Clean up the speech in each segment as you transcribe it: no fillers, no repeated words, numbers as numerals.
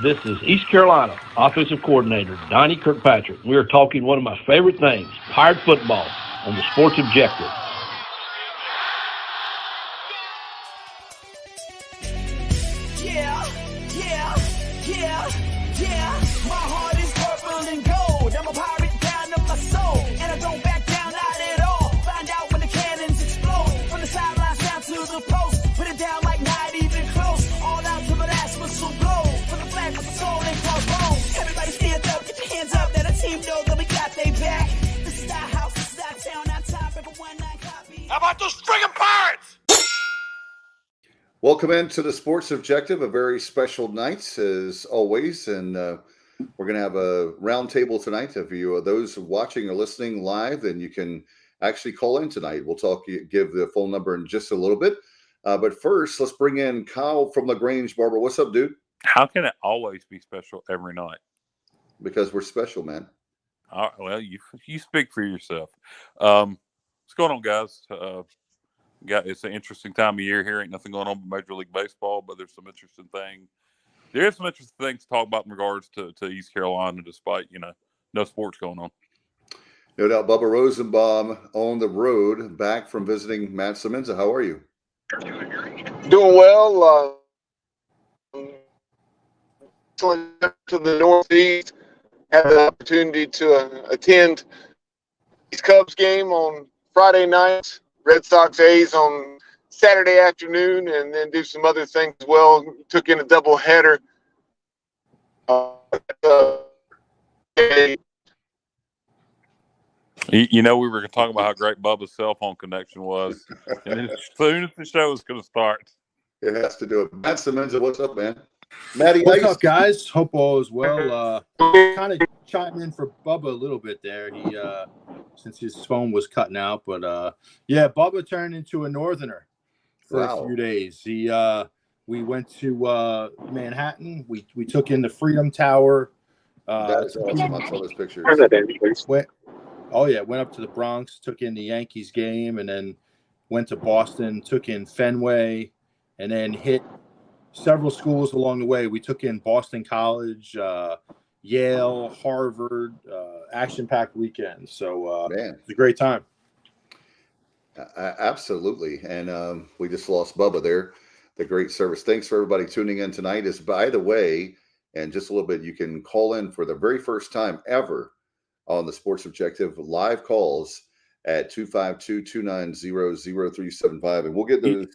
This is East Carolina Offensive Coordinator Donnie Kirkpatrick. We are talking one of my favorite things, Pirate football, on the Sports Objective. My heart is purple and gold. I'm a pirate down to my soul, and I don't back down, not at all. Find out when the cannons explode, from the sidelines down to the post. Put it down like not even close. All out to my last whistle blow. From the flag of the soul and crossbones. Everybody stand up, get your hands up. Let the team know that we got they back. This is our house, this is our town, our time. Every 1-9 copy. How about those friggin' pirates? Welcome into the Sports Objective, a very special night as always, and we're going to have a roundtable tonight. If you are those watching or listening live, then you can actually call in tonight. We'll give the phone number in just a little bit, but first, let's bring in Kyle from LaGrange Barber. What's up, dude? How can it always be special every night? Because we're special, man. Well, you speak for yourself. What's going on, guys? It's an interesting time of year here. Ain't nothing going on with Major League Baseball, but there's some interesting things. There is some interesting things to talk about in regards to East Carolina, despite no sports going on. No doubt. Bubba Rosenbaum on the road, back from visiting Matt Semenza. How are you? Doing well. To the Northeast, had the opportunity to attend East Cubs game on Friday night. Red Sox A's on Saturday afternoon, and then do some other things as well. Took in a double header. We were going to talk about how great Bubba's cell phone connection was, and then as soon as the show was going to start, it has to do it. Matt Semenza, what's up, man? Matty, what's up, guys? Hope all is well. Kind of chime in for Bubba a little bit there. He since his phone was cutting out, but Bubba turned into a northerner for a few days. We went to Manhattan. We took in the Freedom Tower. That's awesome. I saw those pictures. Went up to the Bronx, took in the Yankees game, and then went to Boston, took in Fenway, and then hit several schools along the way. We took in Boston College, Yale, Harvard, action-packed weekend. So it was a great time. Absolutely. And we just lost Bubba there. The great service. Thanks for everybody tuning in tonight. By the way, and just a little bit, you can call in for the very first time ever on the Sports Objective live calls at 252-290-0375. And we'll get those.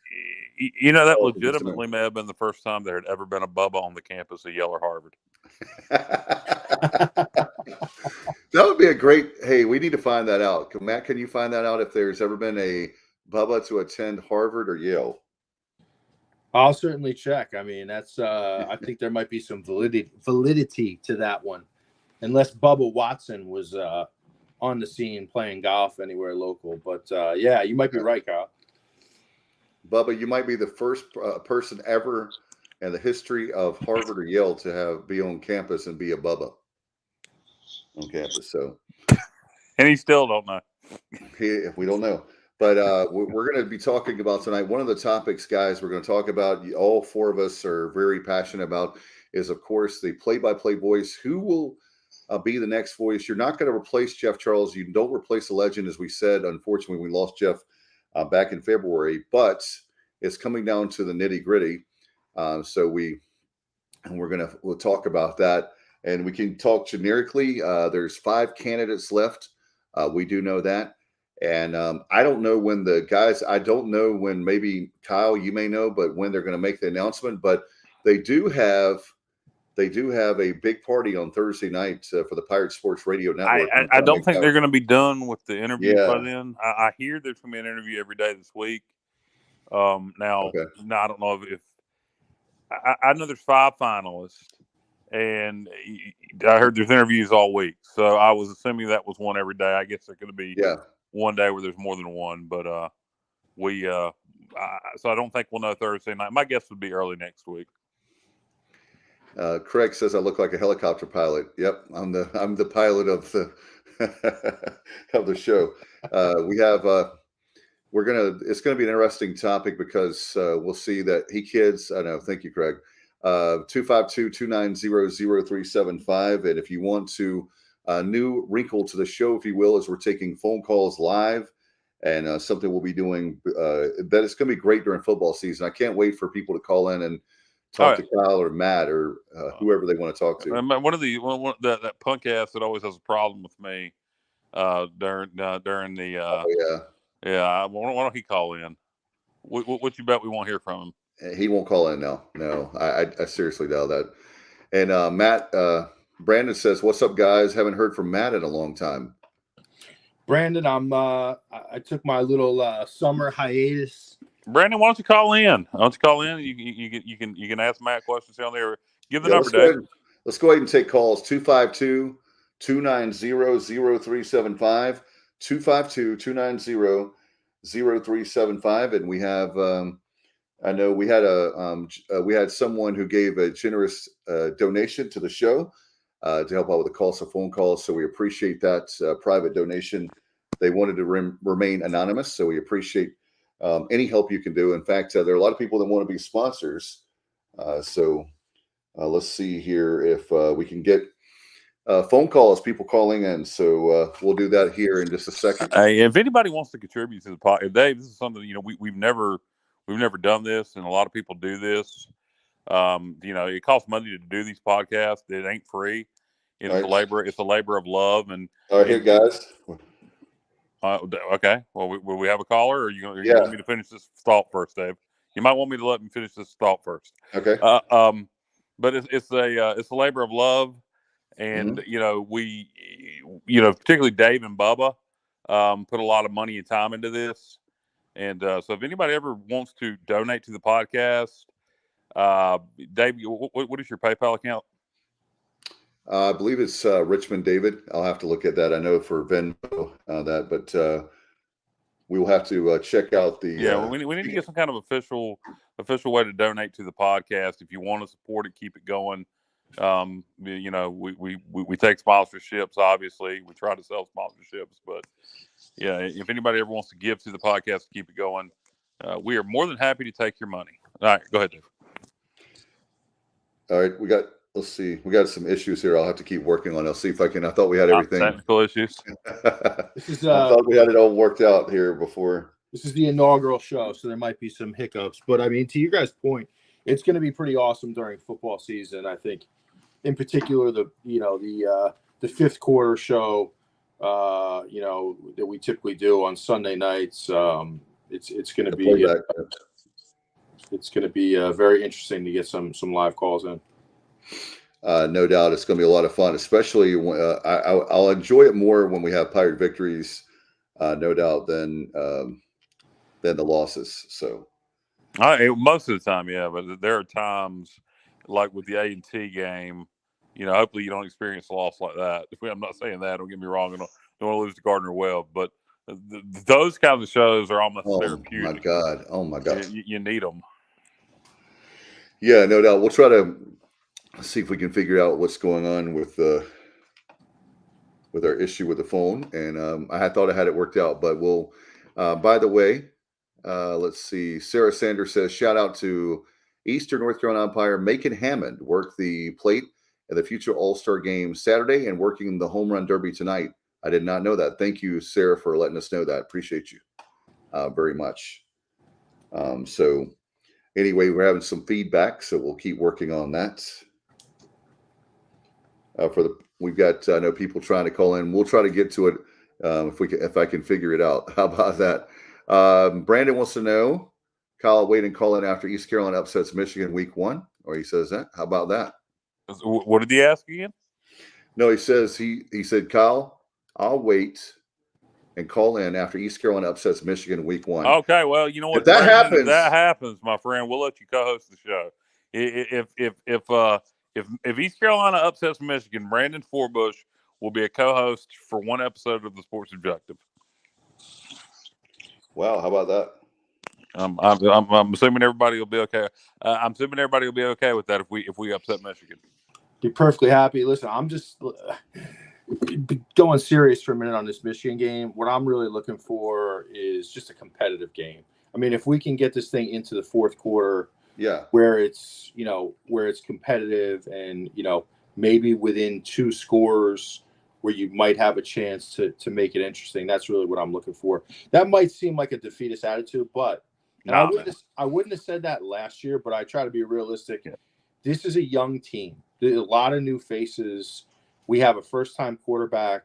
That legitimately may have been the first time there had ever been a Bubba on the campus of Yale or Harvard. That would be a great. Hey, we need to find that out. Matt, can you find that out if there's ever been a Bubba to attend Harvard or Yale? I'll certainly check. I mean, that's. I think there might be some validity to that one, unless Bubba Watson was on the scene playing golf anywhere local. But you might be right, Kyle. Bubba, you might be the first person ever in the history of Harvard or Yale to be on campus and be a Bubba on campus. So, and he still don't know. We don't know. But we're going to be talking about tonight. One of the topics, guys, we're going to talk about, all four of us are very passionate about, is, of course, the play-by-play voice. Who will be the next voice? You're not going to replace Jeff Charles. You don't replace a legend, as we said. Unfortunately, we lost Jeff back in February, but it's coming down to the nitty gritty. We'll talk about that, and we can talk generically. There's 5 candidates left. We do know that, and I don't know when I don't know when. Maybe Kyle, you may know, but when they're going to make the announcement. But they do have a big party on Thursday night for the Pirate Sports Radio Network. I don't think they're going to be done with the interview by then. I hear there's going to be an interview every day this week. I don't know if I know there's 5 finalists, and I heard there's interviews all week. So I was assuming that was one every day. I guess there's going to be one day where there's more than one, but so I don't think we'll know Thursday night. My guess would be early next week. Craig says I look like a helicopter pilot. Yep, I'm the pilot of the of the show. It's gonna be an interesting topic because we'll see that I know. Thank you, Craig. 252-290-0375. And if you want to, a new wrinkle to the show, if you will, is we're taking phone calls live, and something we'll be doing that is going to be great during football season. I can't wait for people to call in and talk to Kyle or Matt or whoever they want to talk to. That punk ass that always has a problem with me during the why don't he call in? What you bet we won't hear from him? He won't call in. No, I seriously doubt that. And Matt, Brandon says, "What's up, guys? Haven't heard from Matt in a long time." Brandon, I took my little summer hiatus. Brandon, why don't you call in? You can ask Matt questions down there. Give the number, Dave. Let's go ahead and take calls. 252-290-0375. 252-290-0375. And we have I know we had we had someone who gave a generous donation to the show to help out with the cost of phone calls. So we appreciate that private donation. They wanted to remain anonymous, so we appreciate any help you can do. In fact, there are a lot of people that want to be sponsors. So let's see here if we can get phone calls, people calling in. So we'll do that here in just a second. Hey, if anybody wants to contribute to the podcast, Dave, this is something we've never done this, and a lot of people do this. It costs money to do these podcasts. It ain't free. It's a labor. It's a labor of love. And all right, here, guys. Okay. Well, will we have a caller, or you want me to finish this thought first, Dave? You might want me to let me finish this thought first. Okay. But it's a labor of love, and we particularly Dave and Bubba put a lot of money and time into this, and so if anybody ever wants to donate to the podcast, Dave, what is your PayPal account? I believe it's Richmond David. I'll have to look at that. I know for Venmo but we will have to check out the. We need to get some kind of official way to donate to the podcast. If you want to support it, keep it going. We take sponsorships. Obviously, we try to sell sponsorships, but if anybody ever wants to give to the podcast to keep it going, we are more than happy to take your money. All right, go ahead, Dave. All right, let's see. We got some issues here. I'll have to keep working on. I'll see if I can. I thought we had everything. Technical issues. I thought we had it all worked out here before. This is the inaugural show, so there might be some hiccups. But I mean, to you guys' point, it's going to be pretty awesome during football season. I think, in particular, the fifth quarter show, that we typically do on Sunday nights. It's going to be very interesting to get some live calls in. No doubt, it's going to be a lot of fun, especially when, I'll enjoy it more when we have Pirate victories, no doubt, than the losses. So, most of the time, yeah, but there are times like with the A&T game. Hopefully you don't experience a loss like that. I'm not saying that. Don't get me wrong. I don't want to lose to Gardner Webb, but those kinds of shows are almost therapeutic. Oh my God! You need them. Yeah, no doubt. We'll try to see if we can figure out what's going on with our issue with the phone. And I thought I had it worked out, but we'll. By the way, let's see. Sarah Sanders says, "Shout out to Eastern North Carolina umpire Macon Hammond. Worked the plate at the future All-Star game Saturday and working the home run derby tonight. I did not know that. Thank you, Sarah, for letting us know that. Appreciate you very much." So anyway, we're having some feedback, so we'll keep working on that. We've got I know people trying to call in. We'll try to get to it if I can figure it out. How about that? Brandon wants to know, Kyle, wait and call in after East Carolina upsets Michigan week 1, or he says that. How about that? What did he ask again? No, he says he said, Kyle, I'll wait and call in after East Carolina upsets Michigan week 1. Okay, well, you know what? If that happens, my friend, we'll let you co-host the show. If East Carolina upsets Michigan, Brandon Forbush will be a co-host for one episode of the Sports Objective. Wow, how about that? I'm assuming everybody will be okay. I'm assuming everybody will be okay with that if we upset Michigan. Be perfectly happy. Listen, I'm just going serious for a minute on this Michigan game. What I'm really looking for is just a competitive game. I mean, if we can get this thing into the fourth quarter, Yeah. Where it's, where it's competitive and, maybe within 2 scores where you might have a chance to make it interesting. That's really what I'm looking for. That might seem like a defeatist attitude, but I wouldn't have said that last year, but I try to be realistic. Yeah. This is a young team. There's a lot of new faces. We have a first-time quarterback.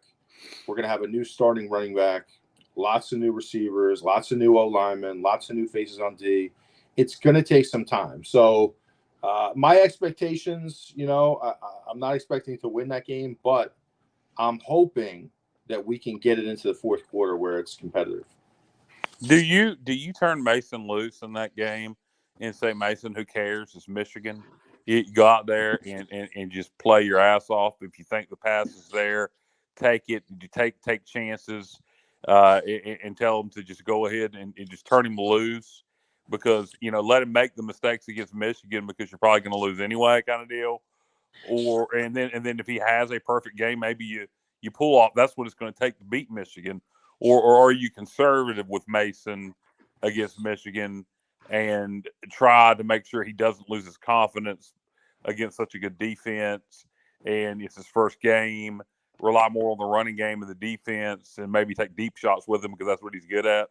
We're going to have a new starting running back, lots of new receivers, lots of new O-linemen, lots of new faces on D. It's going to take some time. So my expectations, I'm not expecting to win that game, but I'm hoping that we can get it into the fourth quarter where it's competitive. Do you turn Mason loose in that game and say, Mason, who cares? It's Michigan. You go out there and just play your ass off. If you think the pass is there, take it. You take chances and tell them to just go ahead and just turn him loose because, let him make the mistakes against Michigan because you're probably going to lose anyway kind of deal. And then if he has a perfect game, maybe you pull off. That's what it's going to take to beat Michigan. Or are you conservative with Mason against Michigan and try to make sure he doesn't lose his confidence against such a good defense? And it's his first game. Rely more on the running game and the defense, and maybe take deep shots with him because that's what he's good at.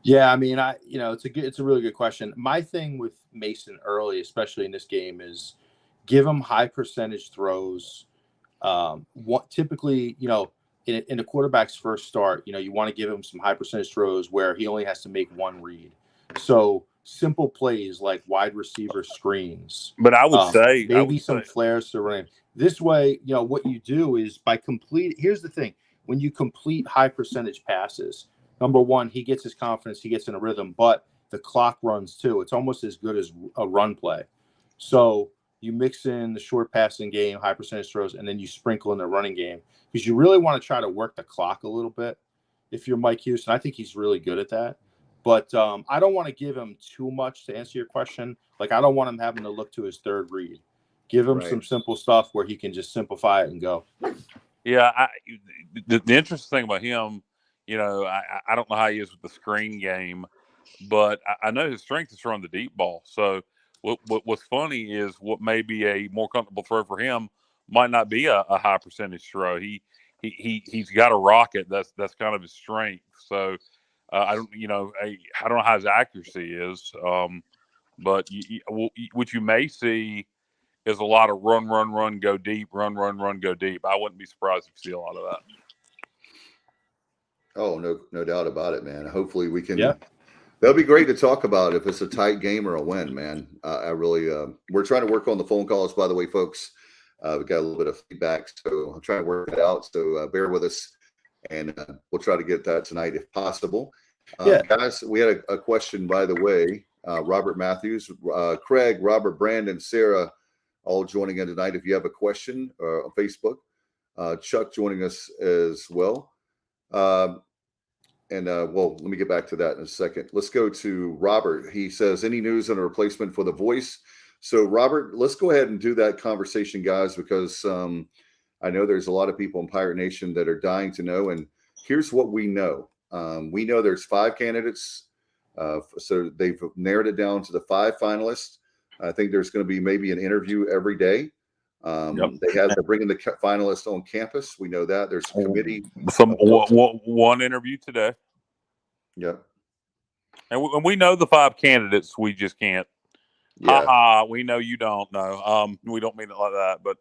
Yeah, I mean, it's a really good question. My thing with Mason early, especially in this game, is give him high percentage throws. Typically, in a quarterback's first start, you want to give him some high percentage throws where he only has to make one read. So simple plays like wide receiver screens. But I would say maybe some flares to run. This way, what you do is here's the thing. When you complete high percentage passes, number one, he gets his confidence, he gets in a rhythm, but the clock runs too. It's almost as good as a run play. So you mix in the short passing game, high percentage throws, and then you sprinkle in the running game because you really want to try to work the clock a little bit. If you're Mike Houston, I think he's really good at that. But I don't want to give him too much to answer your question. Like, I don't want him having to look to his third read. Give him some simple stuff where he can just simplify it and go. Yeah, the interesting thing about him, I don't know how he is with the screen game, but I know his strength is throwing the deep ball. So what's funny is what may be a more comfortable throw for him might not be a high percentage throw. He's got a rocket. That's kind of his strength. So I don't know how his accuracy is. But what you may see is a lot of run, go deep, run, go deep. I wouldn't be surprised if you see a lot of that. Oh, no doubt about it, man. Hopefully we can. Yeah. That'll be great to talk about if it's a tight game or a win, man. I really, we're trying to work on the phone calls, by the way, folks. We got a little bit of feedback, so I'm trying to work it out. So bear with us, and we'll try to get that tonight if possible. Guys, we had a question, by the way. Robert Matthews, Craig, Robert, Brandon, Sarah, all joining in tonight. If you have a question on Facebook, Chuck joining us as well. Well, let me get back to that in a second. Let's go to Robert. He says, any news on a replacement for the voice? So, Robert, let's go ahead and do that conversation, guys, because I know there's a lot of people in Pirate Nation that are dying to know. And here's what we know. We know there's 5 candidates. So they've narrowed it down to the 5 finalists. I think there's going to be maybe an interview every day. They're bringing the finalists on campus. We know that there's a committee. One interview today. Yep. And we know the 5 candidates. We just can't. Yeah. We know you don't know. We don't mean it like that, but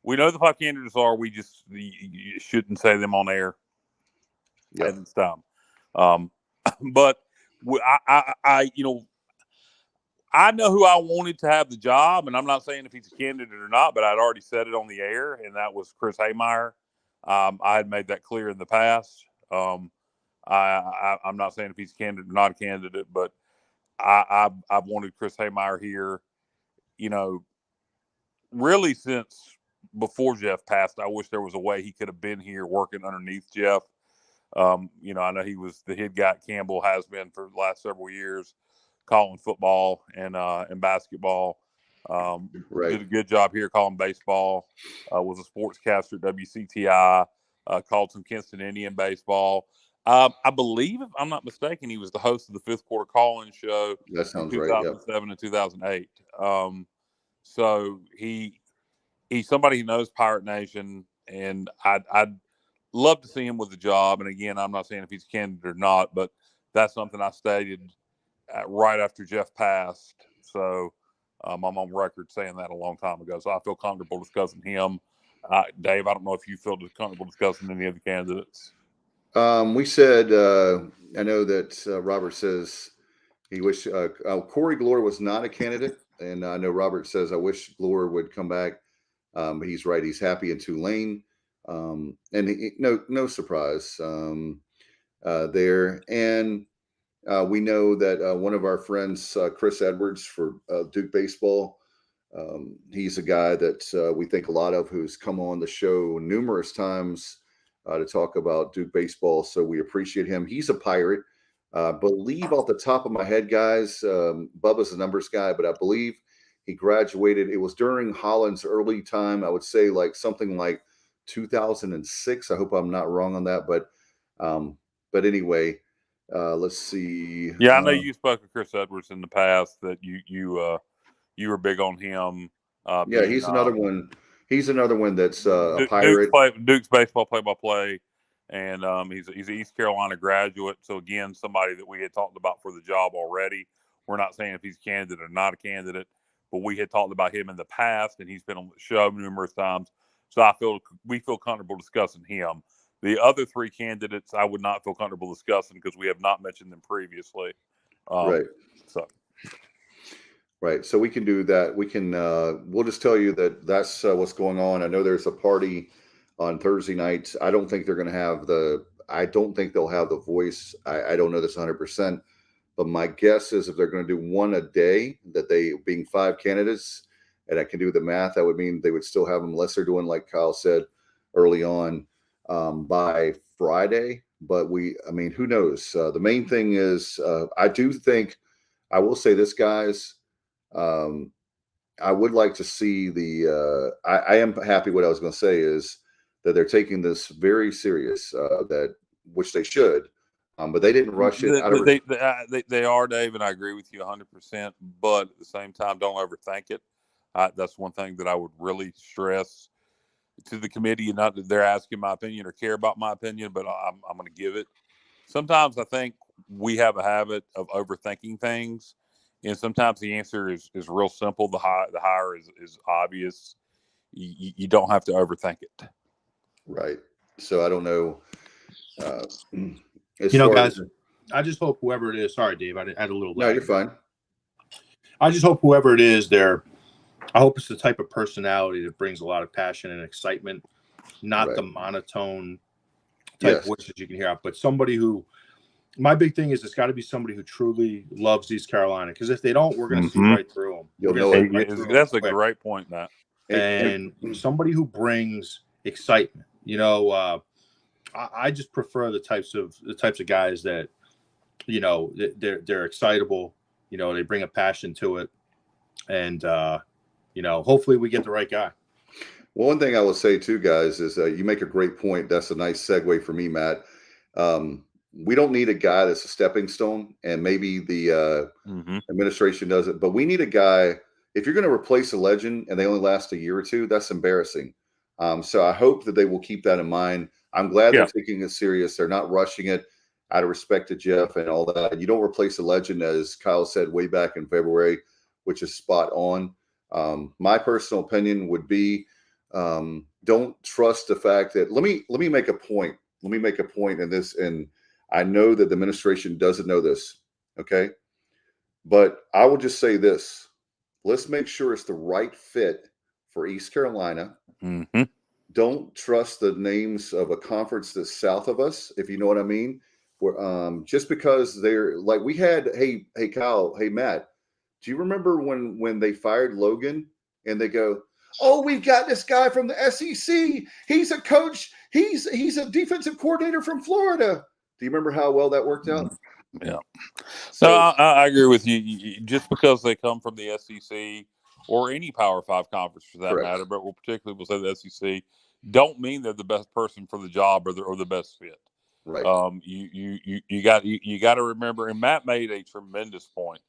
we know the 5 candidates are. We just you shouldn't say them on air. Yeah. It's dumb. But I know who I wanted to have the job, and I'm not saying if he's a candidate or not, but I'd already said it on the air, and that was Chris Haymeyer. I had made that clear in the past. I'm not saying if he's a candidate or not a candidate, but I've wanted Chris Haymeyer here, really since before Jeff passed. I wish there was a way he could have been here working underneath Jeff. I know he was the head guy at Campbell, has been for the last several years, calling football and basketball. Did a good job here calling baseball. Was a sportscaster at WCTI. Called some Kinston Indian baseball. I believe, if I'm not mistaken, he was the host of the Fifth Quarter Call-In show. That sounds in right. 2007 and 2008. So he's somebody who knows Pirate Nation, and I'd love to see him with the job. And again, I'm not saying if he's a candidate or not, but that's something I stated right after Jeff passed. So I'm on record saying that a long time ago. So I feel comfortable discussing him. Dave, I don't know if you feel comfortable discussing any of the candidates. We said, I know that Robert says he wished Corey Glore was not a candidate. And I know Robert says, I wish Glore would come back. He's right. He's happy in Tulane. And no surprise there. And we know that one of our friends, Chris Edwards for Duke Baseball, he's a guy that we think a lot of, who's come on the show numerous times to talk about Duke baseball. So we appreciate him. He's a Pirate. Believe off the top of my head, guys, Bubba's a numbers guy, but I believe he graduated. It was during Holland's early time. I would say like something like 2006. I hope I'm not wrong on that. But anyway, let's see. Yeah, I know you spoke with Chris Edwards in the past, that you were big on him. Yeah, he's another one. He's another one that's a Pirate. Duke's baseball play-by-play, and he's an East Carolina graduate. So again, somebody that we had talked about for the job already. We're not saying if he's a candidate or not a candidate, but we had talked about him in the past, and he's been on the show numerous times. So we feel comfortable discussing him. The other three candidates, I would not feel comfortable discussing because we have not mentioned them previously. Right. Right. So we can do that. We can, we'll just tell you that that's what's going on. I know there's a party on Thursday night. I don't think they're going to have I don't think they'll have the voice. I don't know this 100%, but my guess is if they're going to do one a day, that they being 5 candidates, and I can do the math, that would mean they would still have them, unless they're doing, like Kyle said early on, by Friday. But who knows? The main thing is, I do think, I will say this, guys, I would like to see I am happy. What I was going to say is that they're taking this very serious, which they should, but they didn't rush it. They are, Dave, and I agree with you 100%. But at the same time, don't overthink it. That's one thing that I would really stress to the committee. Not that they're asking my opinion or care about my opinion, but I'm going to give it. Sometimes I think we have a habit of overthinking things. And sometimes the answer is real simple. The higher is obvious. You don't have to overthink it. Right. So I don't know. Guys, I just hope whoever it is. Sorry, Dave. I had a little. No, you're fine. I just hope whoever it is, I hope it's the type of personality that brings a lot of passion and excitement, not the monotone type voices you can hear out, but somebody who. My big thing is it's got to be somebody who truly loves East Carolina, because if they don't, we're going to see right through them. That's a great point, Matt. And somebody who brings excitement. I just prefer the types of guys that, they're excitable. They bring a passion to it, and hopefully we get the right guy. One thing I will say too, guys, is you make a great point. That's a nice segue for me, Matt. We don't need a guy that's a stepping stone, and maybe the administration does it, but we need a guy. If you're going to replace a legend and they only last a year or two, that's embarrassing. So I hope that they will keep that in mind. I'm glad they're taking it serious. They're not rushing it out of respect to Jeff and all that. You don't replace a legend, as Kyle said way back in February, which is spot on. My personal opinion would be, don't trust the fact that, let me make a point. Let me make a point in this, and I know that the administration doesn't know this, okay? But I will just say this. Let's make sure it's the right fit for East Carolina. Mm-hmm. Don't trust the names of a conference that's south of us, if you know what I mean. Just because they're like, we had, hey Kyle, hey Matt, do you remember when they fired Logan and they go, oh, we've got this guy from the SEC. He's a coach. He's a defensive coordinator from Florida. Do you remember how well that worked out? Yeah. So I agree with you. Just because they come from the SEC or any Power 5 conference for that matter, but we'll particularly say the SEC, don't mean they're the best person for the job or the best fit. Right. You got to remember, and Matt made a tremendous point.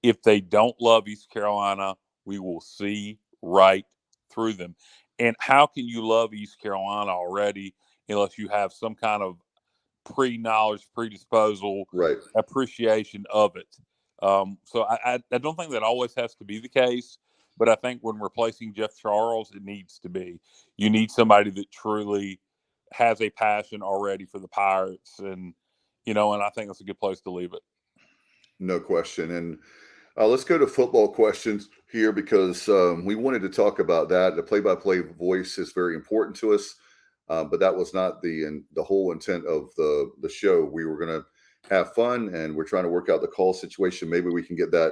If they don't love East Carolina, we will see right through them. And how can you love East Carolina already unless you have some kind of pre-knowledge, predisposal, right, appreciation of it? So I don't think that always has to be the case, but I think when replacing Jeff Charles, it needs to be. You need somebody that truly has a passion already for the Pirates, and and I think that's a good place to leave it. No question. And let's go to football questions here because we wanted to talk about that. The play-by-play voice is very important to us, but that was not the whole intent of the show. We were going to have fun, and we're trying to work out the call situation. Maybe we can get that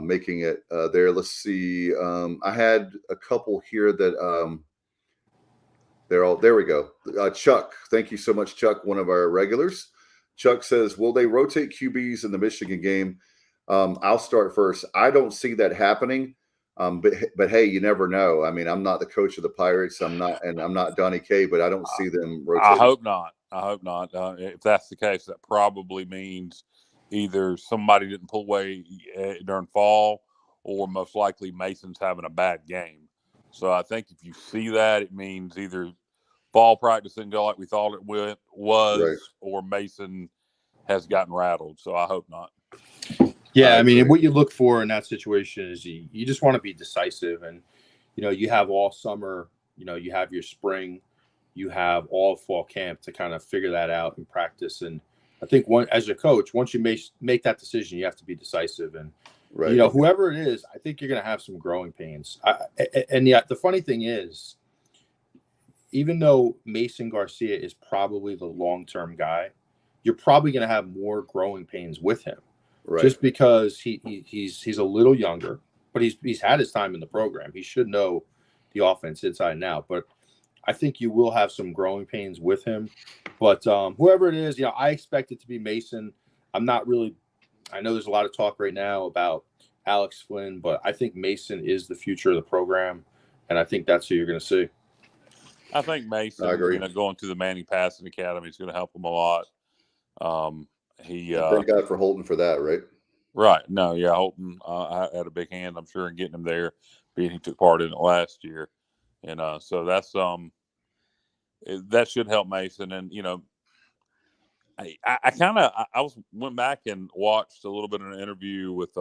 making it there. Let's see. I had a couple here that there we go. Chuck, thank you so much, Chuck, one of our regulars. Chuck says, will they rotate QBs in the Michigan game? I'll start first. I don't see that happening. But hey, you never know. I mean, I'm not the coach of the Pirates. I'm not Donnie K, but I don't see them rotating. I hope not. If that's the case, that probably means either somebody didn't pull away during fall, or most likely Mason's having a bad game. So I think if you see that, it means either fall practice didn't go like we thought it was, right, or Mason has gotten rattled. So I hope not. Yeah, I mean, what you look for in that situation is you just want to be decisive, and you have all summer, you have your spring, you have all fall camp to kind of figure that out and practice. And I think as a coach, once you make that decision, you have to be decisive. And right, whoever it is, I think you're going to have some growing pains. And the funny thing is, even though Mason Garcia is probably the long-term guy, you're probably going to have more growing pains with him. Right. Just because he's a little younger, but he's had his time in the program. He should know the offense inside and out. But I think you will have some growing pains with him. But whoever it is, I expect it to be Mason. I know there's a lot of talk right now about Alex Flynn, but I think Mason is the future of the program, and I think that's who you're going to see. I think Mason, going to the Manning Passing Academy is going to help him a lot. Thank God for Holton for that, right? Right. No, yeah, Holton had a big hand, I'm sure, in getting him there, being he took part in it last year. And so that's that should help Mason. And I went back and watched a little bit of an interview with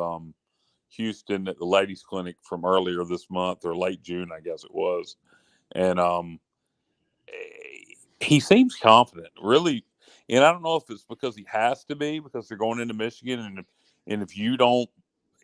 Houston at the ladies clinic from earlier this month, or late June, I guess it was. And he seems confident, really. And I don't know if it's because he has to be, because they're going into Michigan, and if you don't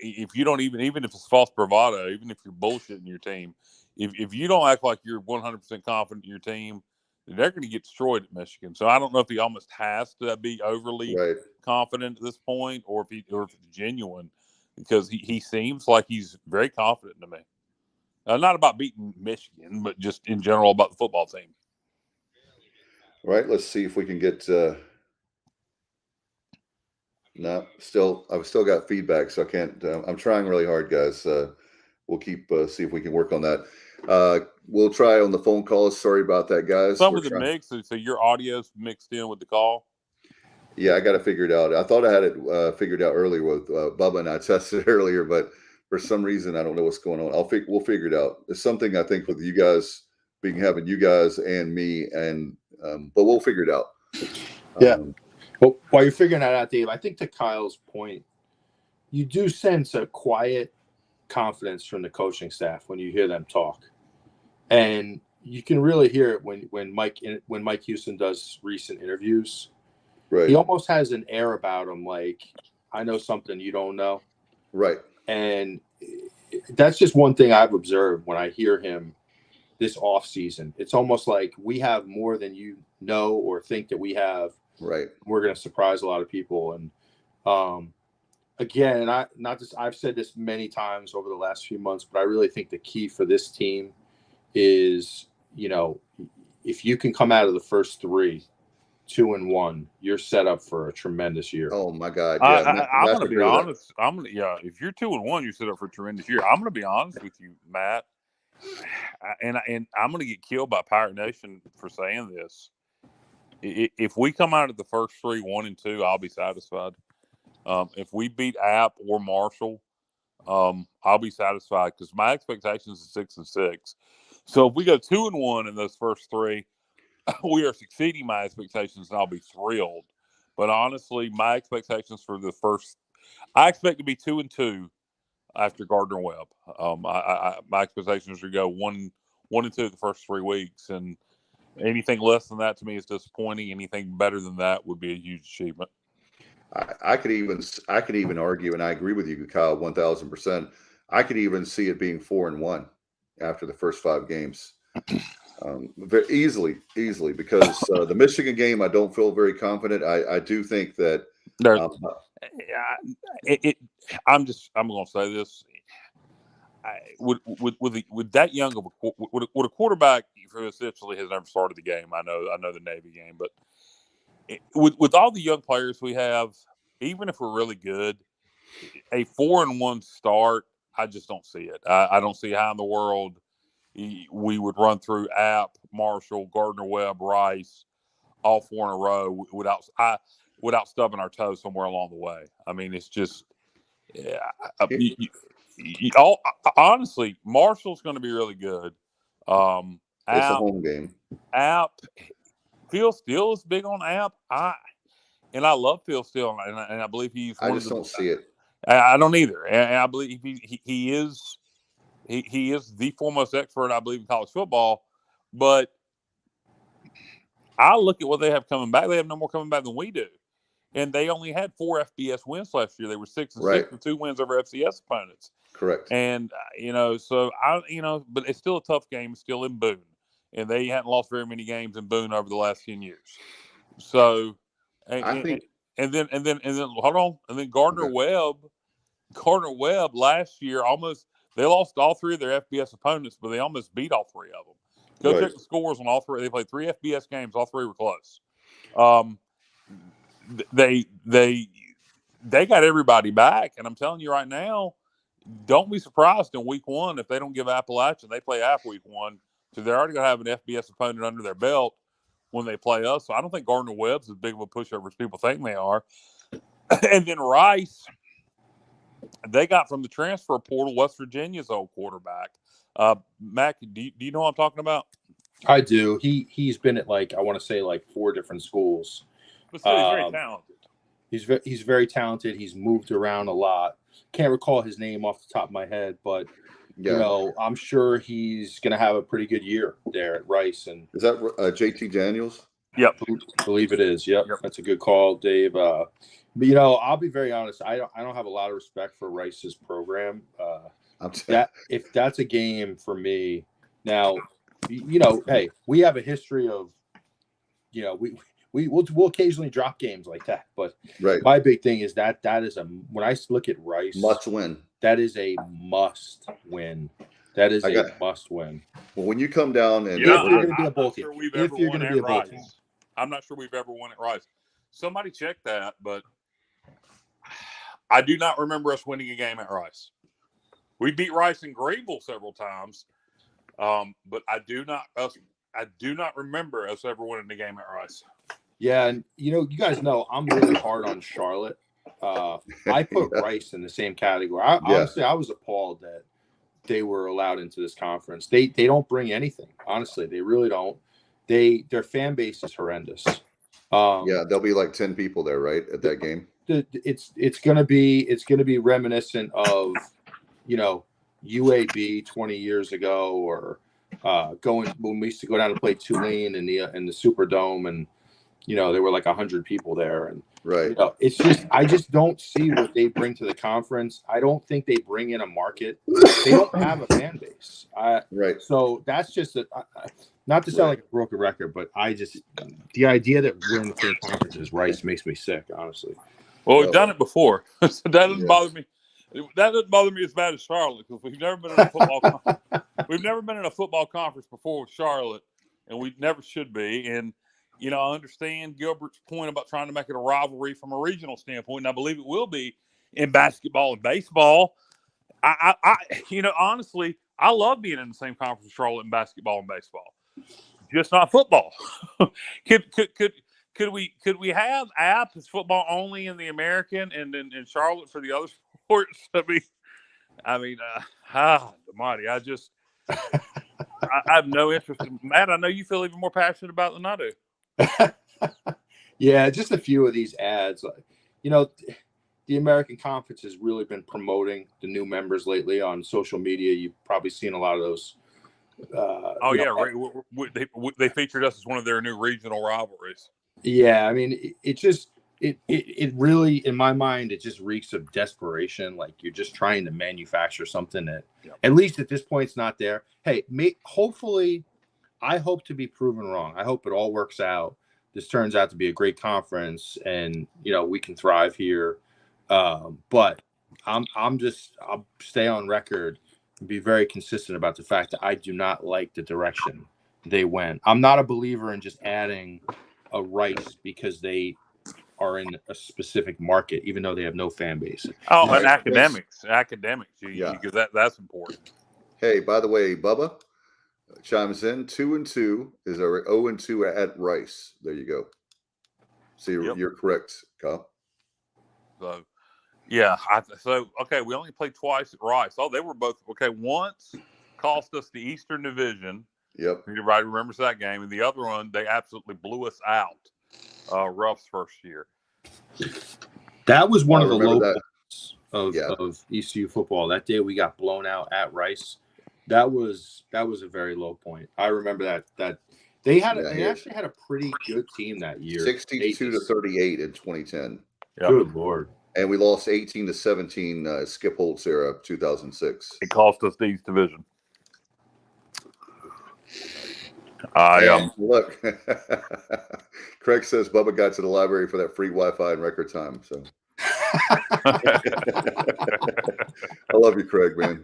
even if it's false bravado, even if you're bullshitting your team, if you don't act like you're 100% confident in your team, they're going to get destroyed at Michigan. So I don't know if he almost has to be overly confident at this point, or if it's genuine, because he seems like he's very confident to me. Not about beating Michigan, but just in general about the football team. Right. Let's see if we can get. No, I've still got feedback, so I can't. I'm trying really hard, guys. We'll keep see if we can work on that. We'll try on the phone calls. Sorry about that, guys. Some of the mix, so your audio's mixed in with the call. Yeah, I got to figure it out. I thought I had it figured out earlier with Bubba, and I tested it earlier, but for some reason I don't know what's going on. We'll figure it out. It's something I think with you guys having you guys and me, and but we'll figure it out. Yeah. Well, while you're figuring that out, Dave, I think to Kyle's point, you do sense a quiet confidence from the coaching staff when you hear them talk, and you can really hear it when Mike Houston does recent interviews. Right. He almost has an air about him, like, I know something you don't know. Right. And that's just one thing I've observed when I hear him this off season. It's almost like we have more than you know or think that we have. Right. We're going to surprise a lot of people. And again, I've said this many times over the last few months, but I really think the key for this team is, if you can come out of the first 3 2-1, you're set up for a tremendous year. Oh my God! Yeah, I'm going to be honest. If you're 2-1, you're set up for a tremendous year. I'm going to be honest with you, Matt, and I'm going to get killed by Pirate Nation for saying this. If we come out of the first three 1-2, I'll be satisfied. If we beat App or Marshall, I'll be satisfied because my expectations is 6-6. So if we go 2-1 in those first three, we are exceeding my expectations, and I'll be thrilled. But honestly, my expectations for the first, I expect to be 2-2 after Gardner Webb. My expectations are to go 1-2 the first 3 weeks, and anything less than that to me is disappointing. Anything better than that would be a huge achievement. I could even argue, and I agree with you, Kyle, 1,000%. I could even see it being 4-1 after the first 5 games, very easily, because the Michigan game, I don't feel very confident. I do think that. I'm going to say this. With that young of a quarterback who essentially has never started the game. I know the Navy game, but with all the young players we have, even if we're really good, a 4-1 start, I just don't see it. I don't see how in the world we would run through App, Marshall, Gardner Webb, Rice, all 4 in a row without stubbing our toes somewhere along the way. I mean, it's just honestly, Marshall's going to be really good. It's a home game. App, Phil Steele is big on App. I love Phil Steele, and I believe he's. I just don't see it. I don't either, and I believe he is the foremost expert, I believe, in college football. But I look at what they have coming back. They have no more coming back than we do, and they only had 4 FBS wins last year. They were 6-6 with 2 wins over FCS opponents. Correct. And so but it's still a tough game. It's still in Boone, and they hadn't lost very many games in Boone over the last 10 years. So, I think, and then hold on, and then Gardner Webb last year they lost all 3 of their FBS opponents, but they almost beat all 3 of them. Go check the scores on all 3. They played 3 FBS games. All 3 were close. They got everybody back, and I'm telling you right now, don't be surprised in week 1 if they don't give Appalachian. They play App week 1, so they're already going to have an FBS opponent under their belt when they play us. So I don't think Gardner Webb's as big of a pushover as people think they are. And then Rice, they got from the transfer portal West Virginia's old quarterback. Mac, do you know what I'm talking about? I do. He's been at I want to say 4 different schools. But still, he's very talented. He's very talented. He's moved around a lot. Can't recall his name off the top of my head, but I'm sure he's going to have a pretty good year there at Rice. And is that JT Daniels? Yep, I believe it is. Yep, that's a good call, Dave. But I'll be very honest. I don't have a lot of respect for Rice's program. If that's a game for me now, hey, we have a history of, we'll occasionally drop games like that, but my big thing is that is when I look at Rice, must win. That is a must win. That is a must win. Well, when you come down and if you're going to be a bowl team, if you're going to be a bowl team, I'm not sure we've ever won at Rice. Somebody check that, but I do not remember us winning a game at Rice. We beat Rice in Greenville several times, but I do not remember us ever winning a game at Rice. Yeah, and you guys know I'm really hard on Charlotte. I put Rice in the same category. Honestly, I was appalled that they were allowed into this conference. They don't bring anything. Honestly, they really don't. Their fan base is horrendous. There'll be 10 people there, right, at that game. It's gonna be reminiscent of UAB 20 years ago, or when we used to go down to play Tulane in the Superdome, and there were 100 people there, and it's just I just don't see what they bring to the conference. I don't think they bring in a market. They don't have a fan base. So that's just not to sound like a broken record, but the idea that we're in the same conference as Rice makes me sick, honestly. Well, we've done it before, so that doesn't bother me. That doesn't bother me as bad as Charlotte, because we've never been in a football. We've never been in a football conference before with Charlotte, and we never should be. And I understand Gilbert's point about trying to make it a rivalry from a regional standpoint, and I believe it will be in basketball and baseball. I honestly, I love being in the same conference with Charlotte in basketball and baseball, just not football. Could we have App as football only in the American and in Charlotte for the other sports? I mean, Marty, I have no interest in Matt. I know you feel even more passionate about it than I do. Yeah, just a few of these ads. You know, the American Conference has really been promoting the new members lately on social media. You've probably seen a lot of those. They featured us as one of their new regional rivalries. Yeah, I mean, it really, in my mind, it just reeks of desperation. Like you're just trying to manufacture something that, at least at this point, it's not there. Hey, hopefully, I hope to be proven wrong. I hope it all works out. This turns out to be a great conference, and we can thrive here. But I'll stay on record and be very consistent about the fact that I do not like the direction they went. I'm not a believer in just adding a Rice because they are in a specific market, even though they have no fan base. Oh, and academics, because that's important. Hey, by the way, Bubba chimes in. 2-2 is our 0-2 at Rice. There you go. So you're correct, Kyle. So, yeah. Okay, we only played twice at Rice. Oh, they were both okay. Once cost us the Eastern Division. Yep. Everybody remembers that game. And the other one, they absolutely blew us out. Ruff's first year. That was one of the low points of ECU football. That day we got blown out at Rice. That was a very low point. I remember that they actually had a pretty good team that year. 62-38 in 2010. Yep. Good Lord. And we lost 18-17 Skip Holtz era 2006. It cost us the East Division. Look, Craig says Bubba got to the library for that free Wi-Fi in record time. So I love you, Craig, man.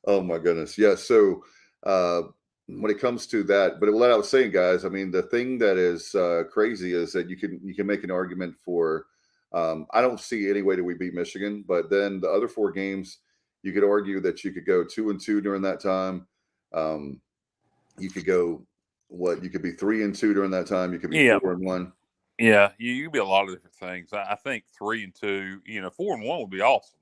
Oh my goodness. Yeah. So when it comes to that, but what I was saying, guys, I mean, the thing that is crazy is that you can make an argument for. I don't see any way that we beat Michigan, but then the other 4 games, you could argue that you could go 2-2 during that time. You could go you could be 3-2 during that time. You could be 4-1. Yeah, you could be a lot of different things. I think 3-2, 4-1 would be awesome,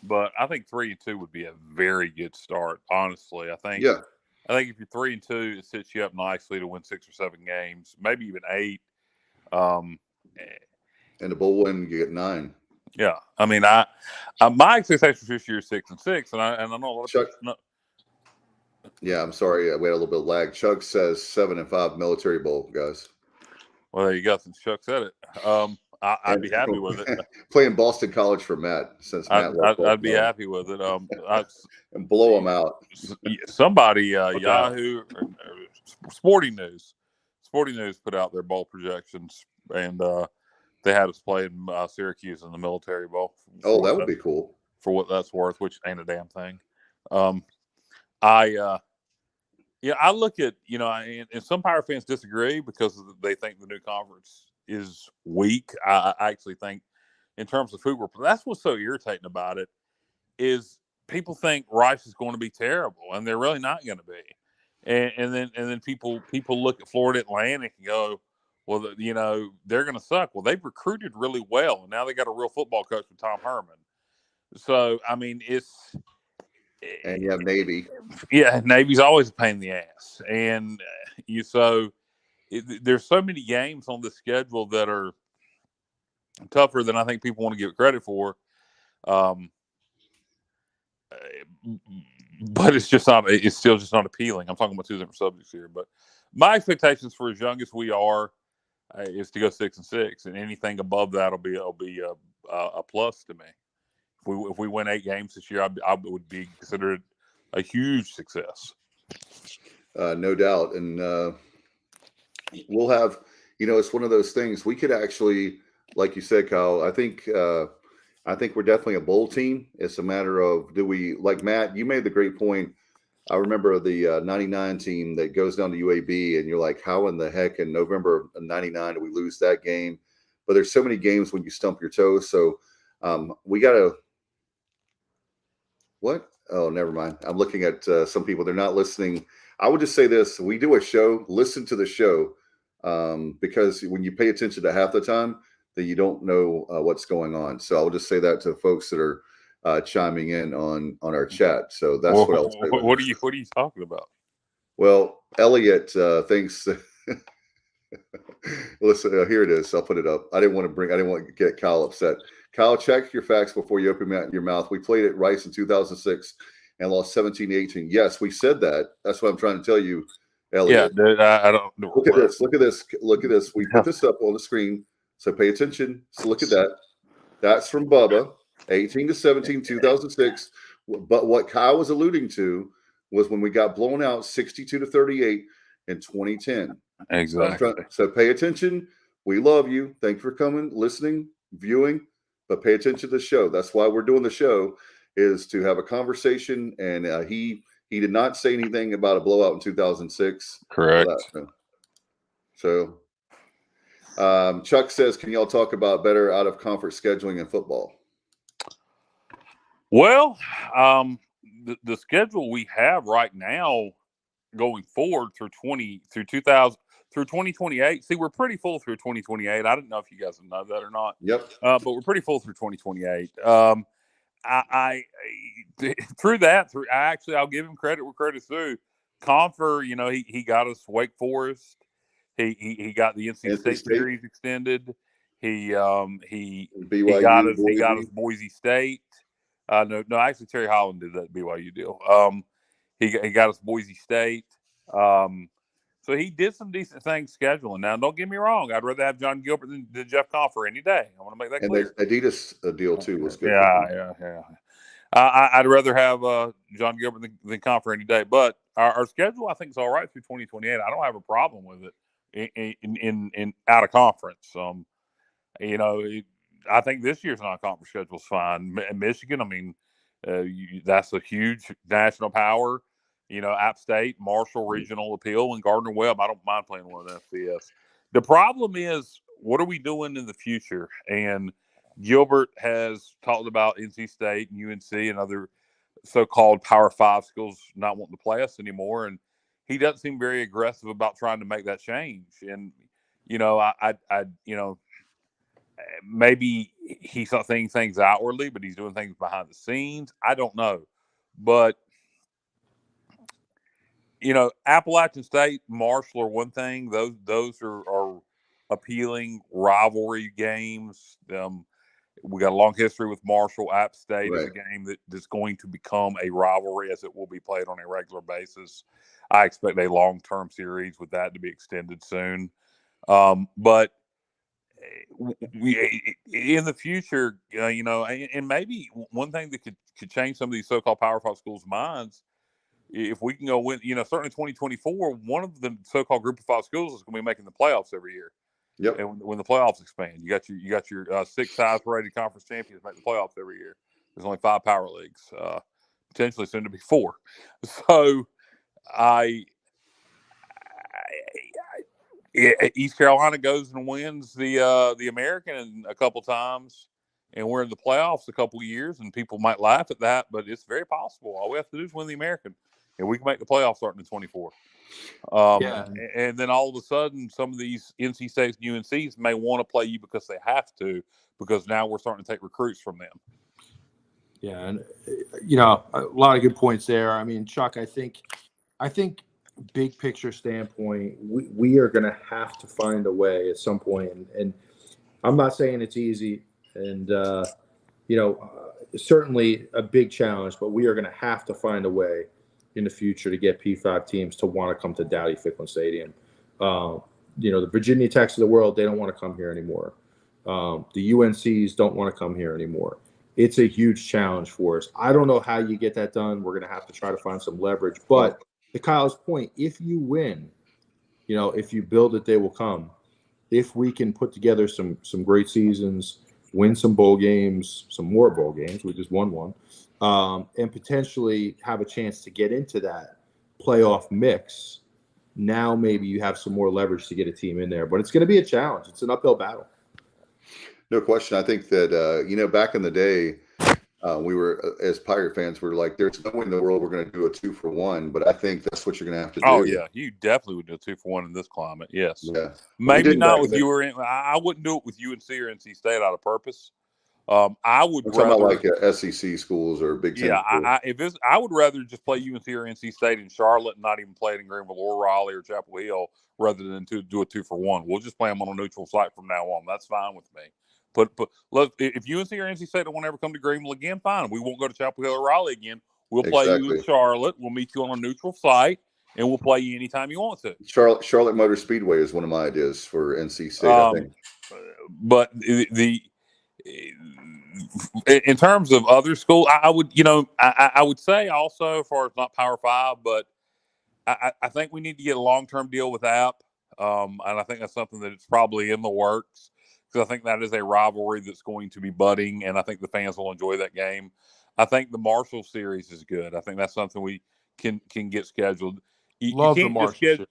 but I think 3-2 would be a very good start. Honestly, I think if you're 3-2, it sets you up nicely to win 6 or 7 games, maybe even 8. And the bowl win, you get 9. Yeah, I mean, my expectations this year is 6-6, and I know a lot of people. Yeah, I'm sorry. We had a little bit of lag. Chuck says 7-5 Military Bowl, guys. Well, there you go. Since Chuck said it, I'd be happy with it. Playing Boston College for Matt, since Matt I'd be happy with it. And blow them out. Somebody, Yahoo, or Sporting News put out their bowl projections, and they had us playing Syracuse in the Military Bowl. Oh, that would be cool. For what that's worth, which ain't a damn thing. I look at, and some Pirate fans disagree because they think the new conference is weak. I actually think in terms of football, but that's what's so irritating about it is people think Rice is going to be terrible, and they're really not going to be. And then people look at Florida Atlantic and go, well, they're going to suck. Well, they've recruited really well, and now they got a real football coach with Tom Herman. So, I mean, and you have Navy. Yeah, Navy's always a pain in the ass. And there's so many games on the schedule that are tougher than I think people want to give credit for. But it's still just not appealing. I'm talking about 2 different subjects here. But my expectations for as young as we are is to go 6-6, and anything above that will be a plus to me. If we win 8 games this year, I would be considered a huge success. No doubt. And we'll have, it's one of those things we could actually, like you said, Kyle, I think we're definitely a bowl team. It's a matter of, like Matt, you made the great point. I remember the 99 team that goes down to UAB, and you're like, how in the heck in November of 99 did we lose that game? But there's so many games when you stump your toes. So we got to, what? Oh, never mind. I'm looking at some people. They're not listening. I would just say this. We do a show. Listen to the show. because when you pay attention to half the time, then you don't know what's going on. So I'll just say that to folks that are chiming in on our chat. So that's what I'll say. What are you talking about? Well, Elliot thinks. Listen, here it is. I'll put it up. I didn't want to get Kyle upset. Kyle, check your facts before you open your mouth. We played at Rice in 2006 and lost 17-18. Yes, we said that. That's what I'm trying to tell you, Elliot. Yeah, I don't. Look at this. Look at this. Look at this. We put this up on the screen, so pay attention. So look at that. That's from Bubba, 18-17, 2006. But what Kyle was alluding to was when we got blown out 62-38 in 2010. Exactly. So pay attention. We love you. Thank you for coming, listening, viewing, but pay attention to the show. That's why we're doing the show, is to have a conversation. And he did not say anything about a blowout in 2006. Correct. So Chuck says, can y'all talk about better out-of-conference scheduling in football? Well, the schedule we have right now going forward through 2028. See, we're pretty full through 2028. I don't know if you guys know that or not. Yep. But we're pretty full through 2028. I I'll give him credit where credit's due. Confer, he got us Wake Forest. He got the NC State series extended. He got us Boise State. No, actually Terry Holland did that BYU deal. He got us Boise State. So he did some decent things scheduling. Now, don't get me wrong. I'd rather have John Gilbert than Jeff Confer any day. I want to make that clear. And the Adidas deal, too, was good. Yeah. I'd rather have John Gilbert than Confer any day. But our schedule, I think, is all right through 2028. I don't have a problem with it in out of conference. I think this year's non-conference schedule is fine. Michigan, that's a huge national power. App State, Marshall Regional Appeal, and Gardner Webb. I don't mind playing one of the FCS. The problem is, what are we doing in the future? And Gilbert has talked about NC State and UNC and other so-called Power 5 schools not wanting to play us anymore. And he doesn't seem very aggressive about trying to make that change. And, maybe he's not saying things outwardly, but he's doing things behind the scenes. I don't know. But, Appalachian State, Marshall are one thing. Those are appealing rivalry games. We got a long history with Marshall. App State is a game that's going to become a rivalry as it will be played on a regular basis. I expect a long-term series with that to be extended soon. But in the future, and maybe one thing that could change some of these so-called Power 5 schools' minds, if we can go win, certainly 2024, one of the so-called Group of 5 schools is going to be making the playoffs every year. Yep. And when the playoffs expand, you got your 6 highest rated conference champions make the playoffs every year. There's only 5 power leagues, potentially soon to be 4. So East Carolina goes and wins the American a couple times, and we're in the playoffs a couple years, and people might laugh at that, but it's very possible. All we have to do is win the American, and we can make the playoffs starting in 24. And then all of a sudden, some of these NC States and UNCs may want to play you because they have to, because now we're starting to take recruits from them. Yeah, and a lot of good points there. Chuck, I think big picture standpoint, we are going to have to find a way at some point, and I'm not saying it's easy, and certainly a big challenge, but we are going to have to find a way in the future to get P5 teams to want to come to Dowdy-Ficklin Stadium. The Virginia Techs of the world, they don't want to come here anymore. The UNCs don't want to come here anymore. It's a huge challenge for us. I don't know how you get that done. We're going to have to try to find some leverage. But to Kyle's point, if you win, if you build it, they will come. If we can put together some great seasons, win some bowl games, some more bowl games, we just won one, and potentially have a chance to get into that playoff mix, now maybe you have some more leverage to get a team in there. But it's going to be a challenge. It's an uphill battle. No question. I think that, back in the day, We were, as Pirate fans, we were like, there's no way in the world we're going to do a 2-for-1, but I think that's what you're going to have to do. Oh, yeah. You definitely would do a 2-for-1 in this climate. Yes. Yeah. Maybe not with you or I wouldn't do it with UNC or NC State out of purpose. I would We're talking about like SEC schools or Big Ten. Yeah, I would rather just play UNC or NC State in Charlotte and not even play it in Greenville or Raleigh or Chapel Hill rather than to do a 2-for-1. We'll just play them on a neutral site from now on. That's fine with me. But look, if UNC or NC State don't want to ever come to Greenville again, fine. We won't go to Chapel Hill or Raleigh again. We'll play you in Charlotte. We'll meet you on a neutral site, and we'll play you anytime you want to. Charlotte Motor Speedway is one of my ideas for NC State, I think. But in terms of other schools, I would say also, as far as not Power 5, but I think we need to get a long-term deal with App, and I think that's something that it's probably in the works, because I think that is a rivalry that's going to be budding, and I think the fans will enjoy that game. I think the Marshall series is good. I think that's something we can get scheduled. Love the Marshall.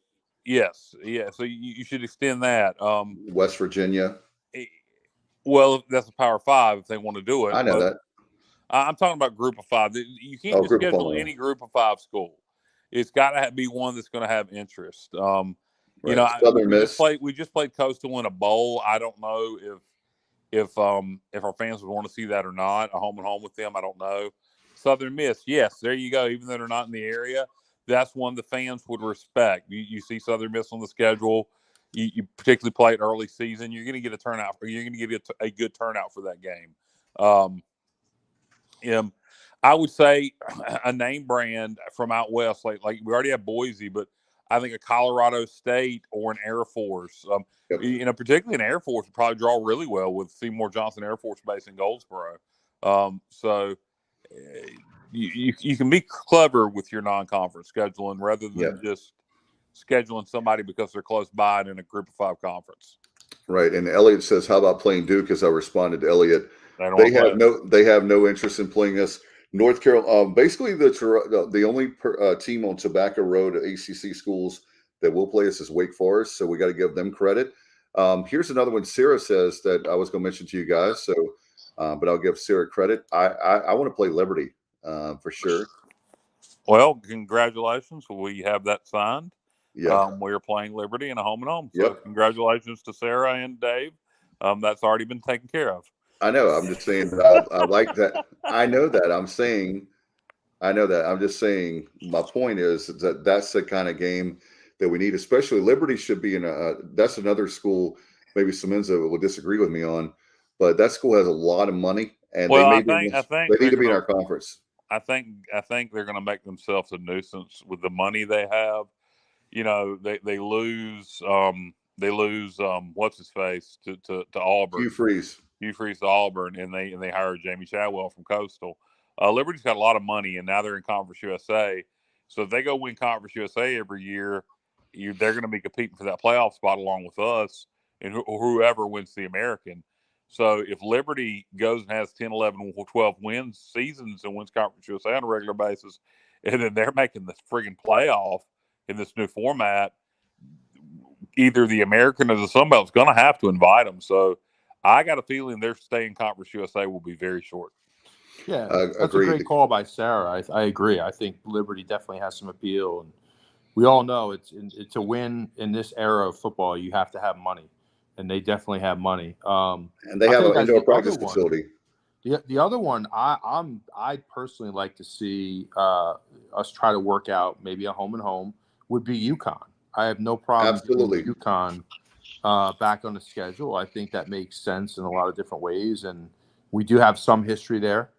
Yes. So you should extend that. West Virginia. Well, that's a Power 5 if they want to do it. I know that. I'm talking about Group of 5. You can't just schedule any Group of 5 school. It's got to be one that's going to have interest. Right. We just played Coastal in a bowl. I don't know if our fans would want to see that or not. A home and home with them, I don't know. Southern Miss, yes, there you go. Even though they're not in the area, that's one the fans would respect. You see Southern Miss on the schedule. You particularly play it early season, you're going to get a turnout. You're going to get a good turnout for that game. I would say a name brand from out west, like we already have Boise, but I think a Colorado State or an Air Force, particularly an Air Force would probably draw really well with Seymour Johnson Air Force Base in Goldsboro. So you can be clever with your non-conference scheduling rather than just scheduling somebody because they're close by and in a Group of 5 conference. Right. And Elliot says, how about playing Duke? As I responded to Elliot, they have no interest in playing us. North Carolina, basically the only team on Tobacco Road at ACC schools that will play us is Wake Forest. So we got to give them credit. Here's another one. Sarah says that I was going to mention to you guys. So, but I'll give Sarah credit. I want to play Liberty for sure. Well, congratulations. We have that signed. Yeah. We're playing Liberty in a home and home. So congratulations to Sarah and Dave. That's already been taken care of. I know. I'm just saying I like that. I know that. I'm just saying my point is that that's the kind of game that we need, especially Liberty should be in that's another school. Maybe Semenza will disagree with me on, but that school has a lot of money and they need to be in our conference. I think they're going to make themselves a nuisance with the money they have. They lose what's his face to Auburn. Hugh Freeze to Auburn, and they hired Jamie Chadwell from Coastal. Liberty's got a lot of money, and now they're in Conference USA. So if they go win Conference USA every year, they're going to be competing for that playoff spot along with us and whoever wins the American. So if Liberty goes and has 10, 11, 12 wins seasons and wins Conference USA on a regular basis, and then they're making the friggin' playoff in this new format, either the American or the Sun Belt's going to have to invite them. So I got a feeling their stay in Conference USA will be very short. Yeah, that's a great call by Sarah. I agree. I think Liberty definitely has some appeal, and we all know it's to win in this era of football, you have to have money, and they definitely have money. And they have an indoor practice facility. The other one, I'd personally like to see us try to work out maybe a home and home would be UConn. I have no problem with UConn back on the schedule. I think that makes sense in a lot of different ways, and we do have some history there.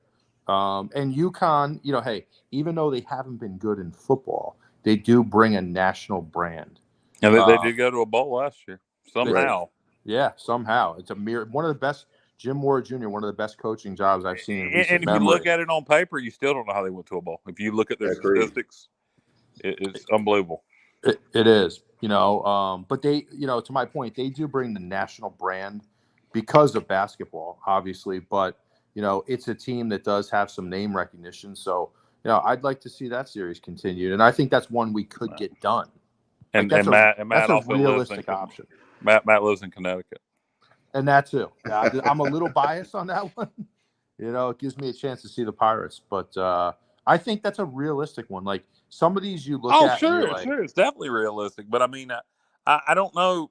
And UConn, hey, even though they haven't been good in football, they do bring a national brand. And they did go to a bowl last year somehow. Somehow. It's one of the best. Jim Moore Jr., one of the best coaching jobs I've seen in recent memory. And if you look at it on paper, you still don't know how they went to a bowl. If you look at their statistics, it's unbelievable. It is, but they, to my point, they do bring the national brand because of basketball, obviously, but, it's a team that does have some name recognition. So, I'd like to see that series continued. And I think that's one we could get done. And Matt that's also a realistic option. Matt lives in Connecticut. And that too. I'm a little biased on that one, It gives me a chance to see the Pirates. But I think that's a realistic one. Like some of these you look at. Oh, sure, sure. It's definitely realistic. But I mean, I don't know.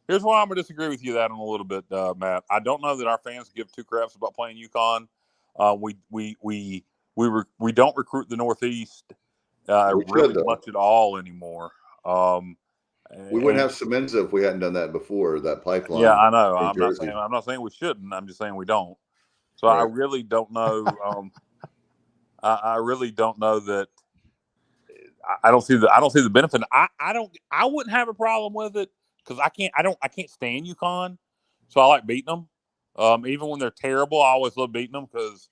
Here's why I'm going to disagree with you that in a little bit, Matt. I don't know that our fans give two craps about playing UConn. We don't recruit the Northeast really much at all anymore. We wouldn't have Semenza if we hadn't done that before. That pipeline. Yeah, I know. I'm not saying we shouldn't. I'm just saying we don't. So right. I really don't know. I really don't know that. I don't see the benefit. I wouldn't have a problem with it because I can't stand UConn, so I like beating them. Even when they're terrible, I always love beating them because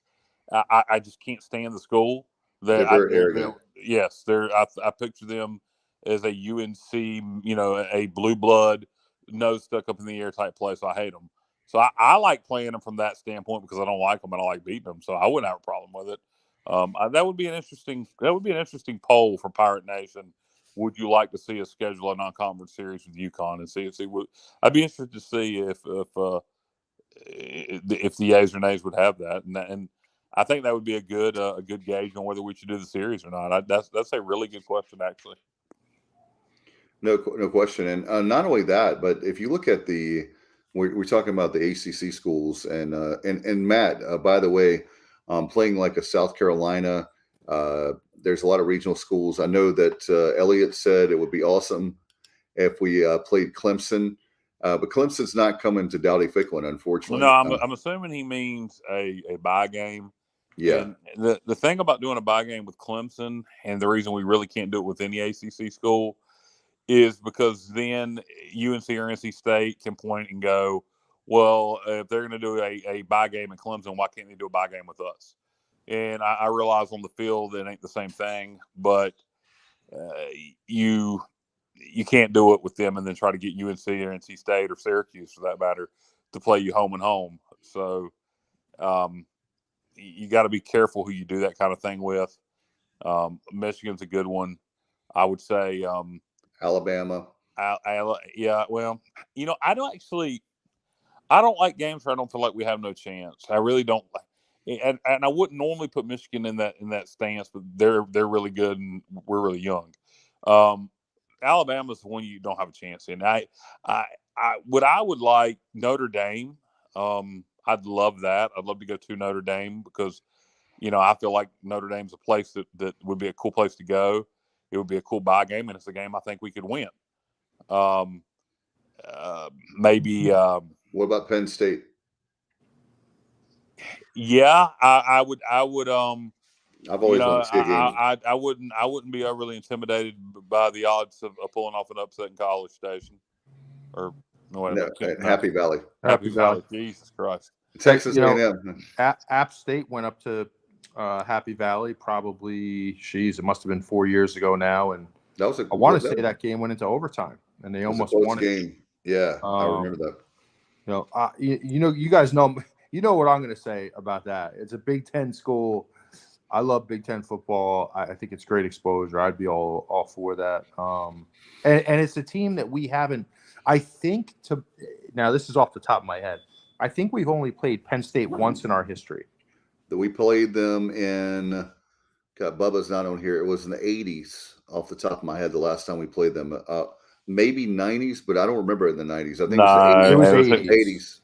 I just can't stand the school. They're very arrogant. Yes, I picture them as a UNC, a blue blood, nose stuck up in the air type place. So I hate them. So I like playing them from that standpoint because I don't like them and I like beating them. So I wouldn't have a problem with it. That would be an interesting poll for Pirate Nation. Would you like to see us schedule a non-conference series with UConn and see what? I'd be interested to see if the A's or Nays would have that, and I think that would be a good gauge on whether we should do the series or not. That's a really good question, actually. No question, and not only that, but if you look at we're talking about the ACC schools, and Matt, by the way, playing like a South Carolina, there's a lot of regional schools. I know that Elliot said it would be awesome if we played Clemson, but Clemson's not coming to Dowdy-Ficklin, unfortunately. No, I'm assuming he means a bye game. Yeah. And the thing about doing a bye game with Clemson, and the reason we really can't do it with any ACC school, is because then UNC or NC State can point and go, well, if they're going to do a bye game in Clemson, why can't they do a bye game with us? And I realize on the field it ain't the same thing, but you can't do it with them and then try to get UNC or NC State or Syracuse, for that matter, to play you home and home. So you got to be careful who you do that kind of thing with. Michigan's a good one. I would say Alabama. Yeah, well, I don't like games where I don't feel like we have no chance. I really don't. And I wouldn't normally put Michigan in that stance, but they're really good and we're really young. Alabama's the one you don't have a chance in. I would like Notre Dame. I'd love that. I'd love to go to Notre Dame because, I feel like Notre Dame's a place that would be a cool place to go. It would be a cool bye game, and it's a game I think we could win. Maybe. What about Penn State? Yeah, I would. I've always wanted to see a game. I wouldn't be overly intimidated by the odds of pulling off an upset in College Station. Or Happy Valley. Happy Valley. Jesus Christ. Texas A&M. App State went up to Happy Valley probably. It must have been 4 years ago now, and I want to say that game went into overtime, and they almost won it. Yeah, I remember that. You guys know. You know what I'm going to say about that. It's a Big Ten school. I love Big Ten football. I think it's great exposure. I'd be all for that. And it's a team that we haven't. I think now this is off the top of my head. I think we've only played Penn State once in our history. That we played them in. God, Bubba's not on here. It was in the 80s, off the top of my head. The last time we played them, maybe 90s, but I don't remember it in the 90s. I think it was the 80s.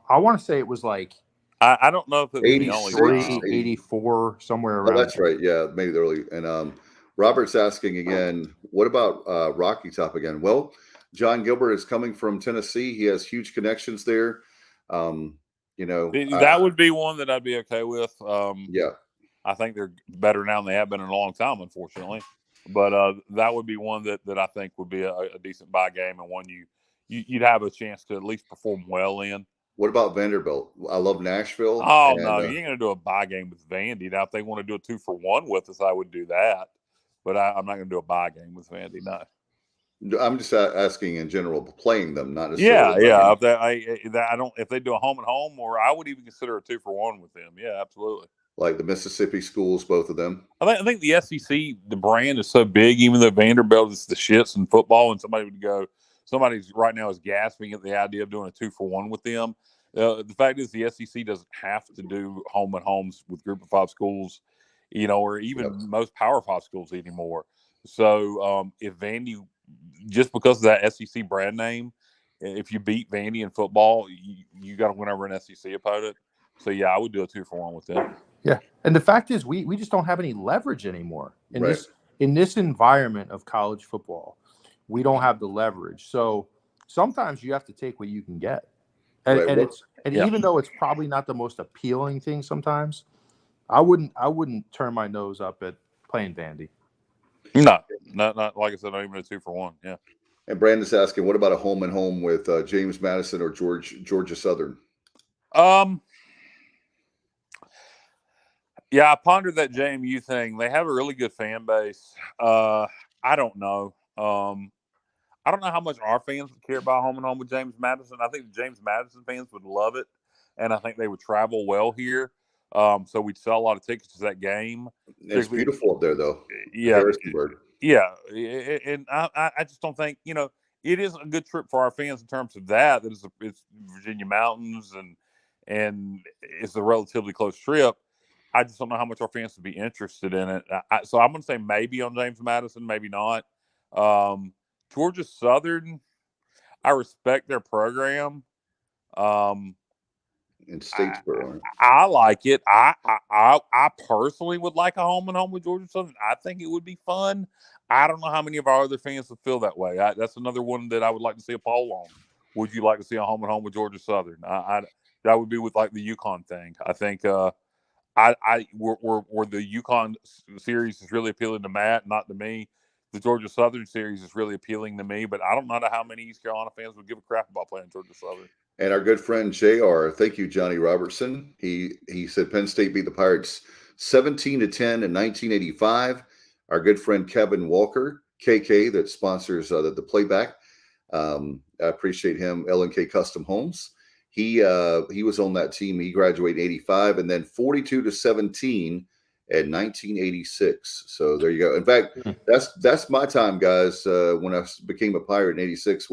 I want to say it was like I don't know if it was 83, 84, somewhere around. Oh, that's right. Yeah, maybe the early. And Robert's asking again, what about Rocky Top again? Well, John Gilbert is coming from Tennessee. He has huge connections there. That would be one that I'd be okay with. Yeah. I think they're better now than they have been in a long time, unfortunately. But that would be one that I think would be a decent bye game and one you'd have a chance to at least perform well in. What about Vanderbilt? I love Nashville. Oh, no, you ain't going to do a bye game with Vandy. Now, if they want to do a 2-for-1 with us, I would do that. But I'm not going to do a bye game with Vandy, no. I'm just asking in general, playing them, not necessarily. Yeah. If they do a home and home, or I would even consider a 2-for-1 with them. Yeah, absolutely. Like the Mississippi schools, both of them. I think the SEC, the brand is so big, even though Vanderbilt is the shits in football, and somebody right now is gasping at the idea of doing a 2-for-1 with them. The fact is, the SEC doesn't have to do home and homes with Group of 5 schools, or even most Power 5 schools anymore. So if Vandy, just because of that SEC brand name, if you beat Vandy in football, you got to win over an SEC opponent. So yeah, I would do a 2-for-1 with them. Yeah, and the fact is, we just don't have any leverage anymore in this environment of college football. We don't have the leverage, so sometimes you have to take what you can get, and even though it's probably not the most appealing thing, sometimes I wouldn't turn my nose up at playing Vandy. No, not like I said, not even a 2-for-1. Yeah. And Brandon's asking, what about a home and home with James Madison or Georgia Southern? Yeah, I pondered that JMU thing. They have a really good fan base. I don't know. I don't know how much our fans would care about home and home with James Madison. I think the James Madison fans would love it, and I think they would travel well here. So we'd sell a lot of tickets to that game. It's beautiful up there, though. Yeah, Harrisonburg. Yeah, and I just don't think it is a good trip for our fans in terms of that. That it's Virginia mountains and it's a relatively close trip. I just don't know how much our fans would be interested in it. So I'm going to say maybe on James Madison, maybe not. Georgia Southern, I respect their program. In Statesboro, I like it. I personally would like a home and home with Georgia Southern. I think it would be fun. I don't know how many of our other fans would feel that way. That's another one that I would like to see a poll on. Would you like to see a home and home with Georgia Southern? That would be with like the UConn thing. I think where the UConn series is really appealing to Matt, not to me. The Georgia Southern series is really appealing to me, but I don't know how many East Carolina fans would give a crap about playing Georgia Southern. And our good friend JR, thank you, Johnny Robertson. He said Penn State beat the Pirates 17-10 in 1985. Our good friend Kevin Walker, KK, that sponsors the playback. I appreciate him. L&K Custom Homes. He was on that team. He graduated in 85, and then 42-17 in 1986. So there you go. In fact, that's my time, guys. When I became a Pirate in 86,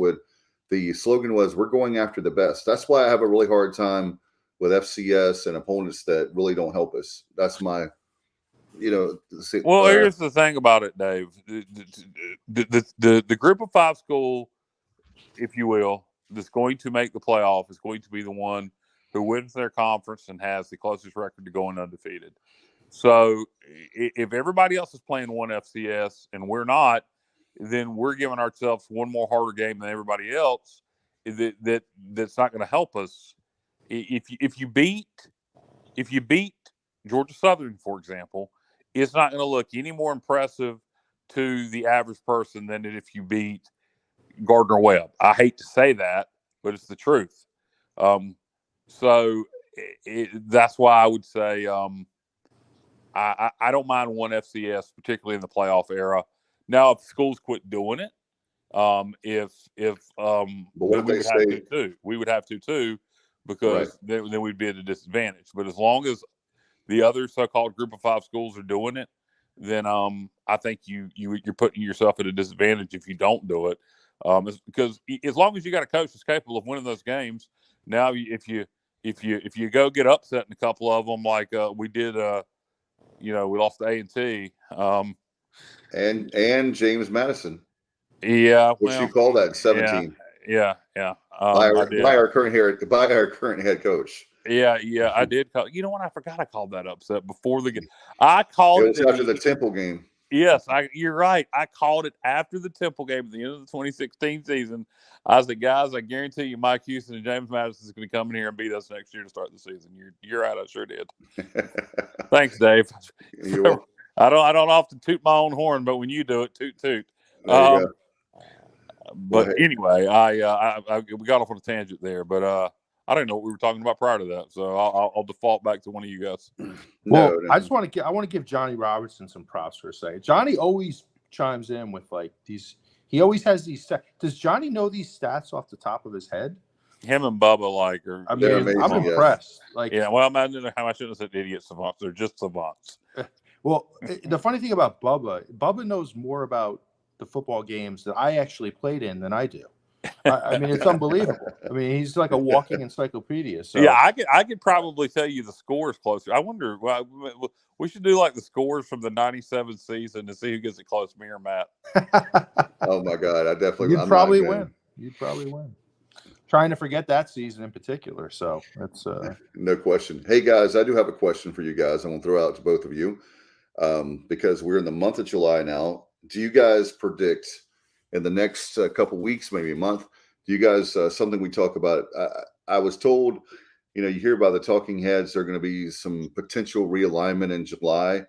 the slogan was, "We're going after the best." That's why I have a really hard time with FCS and opponents that really don't help us. That's my, Well, here's the thing about it, Dave. The Group of 5 school, if you will, that's going to make the playoff is going to be the one who wins their conference and has the closest record to going undefeated. So if everybody else is playing one FCS and we're not, then we're giving ourselves one more harder game than everybody else. That's not going to help us. If you beat Georgia Southern, for example, it's not going to look any more impressive to the average person than if you beat Gardner Webb. I hate to say that, but it's the truth. So that's why I would say I don't mind one FCS, particularly in the playoff era. Now, if schools quit doing it, we would have to too, because then we'd be at a disadvantage. But as long as the other so-called Group of 5 schools are doing it, then I think you're putting yourself at a disadvantage if you don't do it. Because as long as you got a coach that's capable of winning those games, now if you go get upset in a couple of them, like we did, we lost to A&T. And James Madison. Yeah. What you call that? 17. Yeah. By our current head coach. Yeah. I did call. You know what? I forgot I called that upset before the game. I called it after the Temple game. Yes, you're right. I called it after the Temple game at the end of the 2016 season. I said, guys, I guarantee you Mike Houston and James Madison is going to come in here and beat us next year to start the season. You're right. I sure did. Thanks, Dave. I don't often toot my own horn, but when you do it, toot toot. But anyway, we got off on a tangent there, but I don't know what we were talking about prior to that, so I'll default back to one of you guys. No. I want to give Johnny Robertson some props for a second. Johnny always chimes in with like these. He always has these stats. Does Johnny know these stats off the top of his head? Him and Bubba are. I mean, amazing, I'm impressed. Like, yeah, well, I shouldn't have said idiot savants. They're just savants. Well, the funny thing about Bubba knows more about the football games that I actually played in than I do. I mean, it's unbelievable. I mean, he's like a walking encyclopedia. So yeah, I could probably tell you the scores closer. I wonder. Well, we should do like the scores from the '97 season to see who gets it close, me or Matt. Oh my God, You'd probably win. You'd probably win. Trying to forget that season in particular. So that's no question. Hey guys, I do have a question for you guys. I'm gonna throw out to both of you because we're in the month of July now. Do you guys predict in the next couple weeks, maybe a month? Do you guys something we talk about? I was told, you hear about the talking heads. There are going to be some potential realignment in July,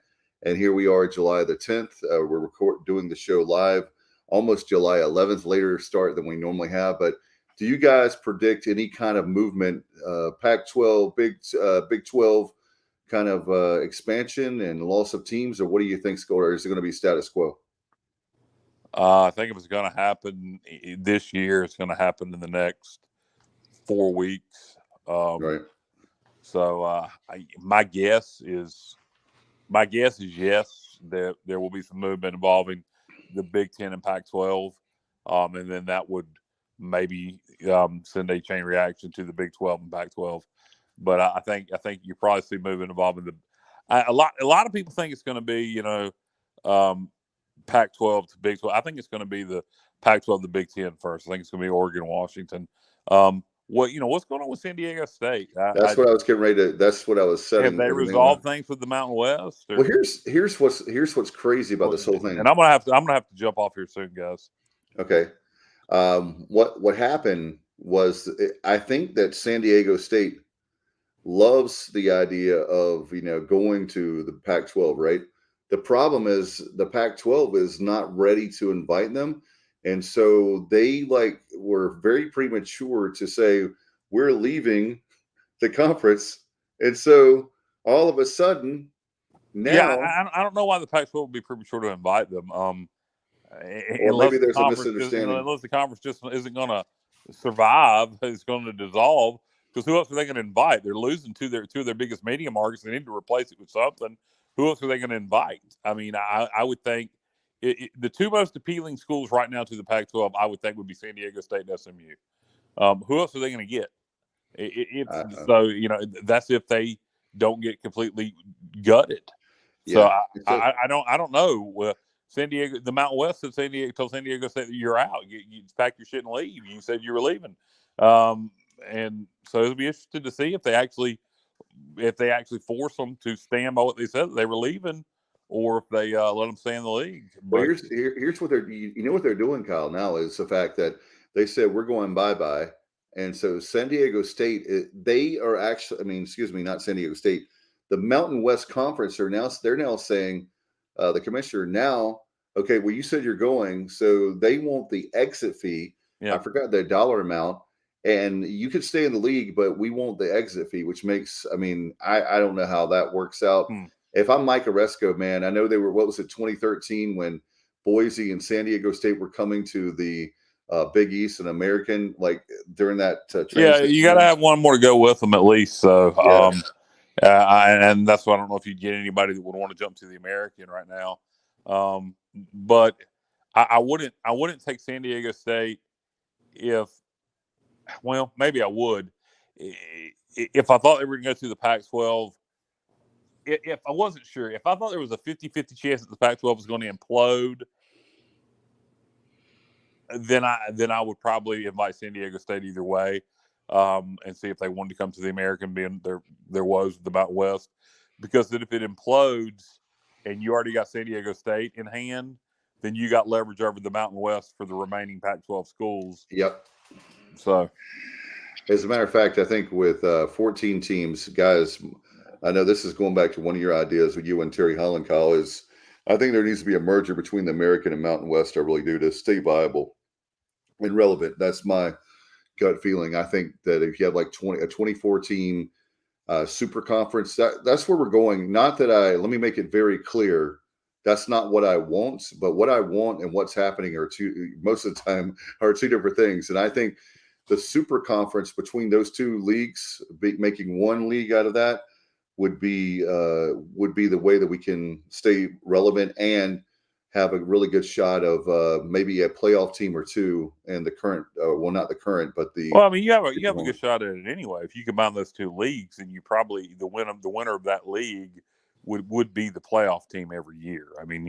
and here we are, July the 10th. We're doing the show live, almost July 11th, later start than we normally have, but. Do you guys predict any kind of movement, Pac-12, Big 12 kind of expansion and loss of teams, or what do you think's going? Or is it going to be status quo? I think if it's going to happen this year, it's going to happen in the next 4 weeks. Right. So my guess is yes, that there will be some movement involving the Big 10 and Pac-12, and then that would maybe send a chain reaction to the Big 12 and Pac-12. But I think you probably see movement involving a lot of people think it's going to be Pac-12 to Big 12. I think it's going to be the Pac-12 to Big 10 first. I think it's going to be Oregon, Washington. What's going on with San Diego State? That's what I was getting ready to. That's what I was setting. Have they resolved things with the Mountain West? Well, here's what's crazy about this whole thing. And I'm gonna have to jump off here soon, guys. Okay. What happened was I think that San Diego State loves the idea of going to the Pac-12, right? The problem is the Pac-12 is not ready to invite them, and so they were very premature to say we're leaving the conference, and so all of a sudden now, I don't know why the Pac-12 would be premature to invite them. Or maybe there's a misunderstanding. Unless the conference just isn't going to survive, it's going to dissolve. Because who else are they going to invite? They're losing two of their biggest media markets. They need to replace it with something. Who else are they going to invite? I mean, I would think the two most appealing schools right now to the Pac-12, I would think, would be San Diego State and SMU. Who else are they going to get? So that's if they don't get completely gutted. Yeah. So I don't know. San Diego, the Mountain West told San Diego State that you're out. You pack your shit and leave. You said you were leaving, and so it'll be interesting to see if they actually force them to stand by what they said that they were leaving, or if they let them stay in the league. Well, here's what they're what they're doing, Kyle. Now is the fact that they said we're going bye, and so San Diego State they are actually. I mean, excuse me, not San Diego State. The Mountain West Conference they're now saying. The commissioner now, okay, well, you said you're going, so they want the exit fee. Yeah. I forgot the dollar amount, and you could stay in the league, but we want the exit fee, which makes, I mean, I don't know how that works out. If I'm Mike Oresco, man, I know they were, 2013 when Boise and San Diego State were coming to the Big East and American, during that transition. You got to have one more to go with them at least. So, yeah. And that's why I don't know if you'd get anybody that would want to jump to the American right now. But I wouldn't take San Diego State maybe I would. If I thought they were going to go to the Pac-12, if I wasn't sure, if I thought there was a 50-50 chance that the Pac-12 was going to implode, then I would probably invite San Diego State either way. And see if they wanted to come to the American, being their woes with the Mountain West, because then if it implodes and you already got San Diego State in hand, then you got leverage over the Mountain West for the remaining Pac-12 schools. Yep. So, as a matter of fact, I think with 14 teams, guys, I know this is going back to one of your ideas with you and Terry Holland, Kyle, is I think there needs to be a merger between the American and Mountain West. I really do, to stay viable and relevant. That's my gut feeling. I think that if you have a 24 team super conference, that's where we're going. Not that let me make it very clear. That's not what I want, but what I want and what's happening most of the time are two different things. And I think the super conference between those two leagues, making one league out of that would be the way that we can stay relevant and have a really good shot of maybe a playoff team or two in the current, well, not the current, but the. Well, I mean, you have a good shot at it anyway. If you combine those two leagues, and you probably the winner of that league would be the playoff team every year. I mean,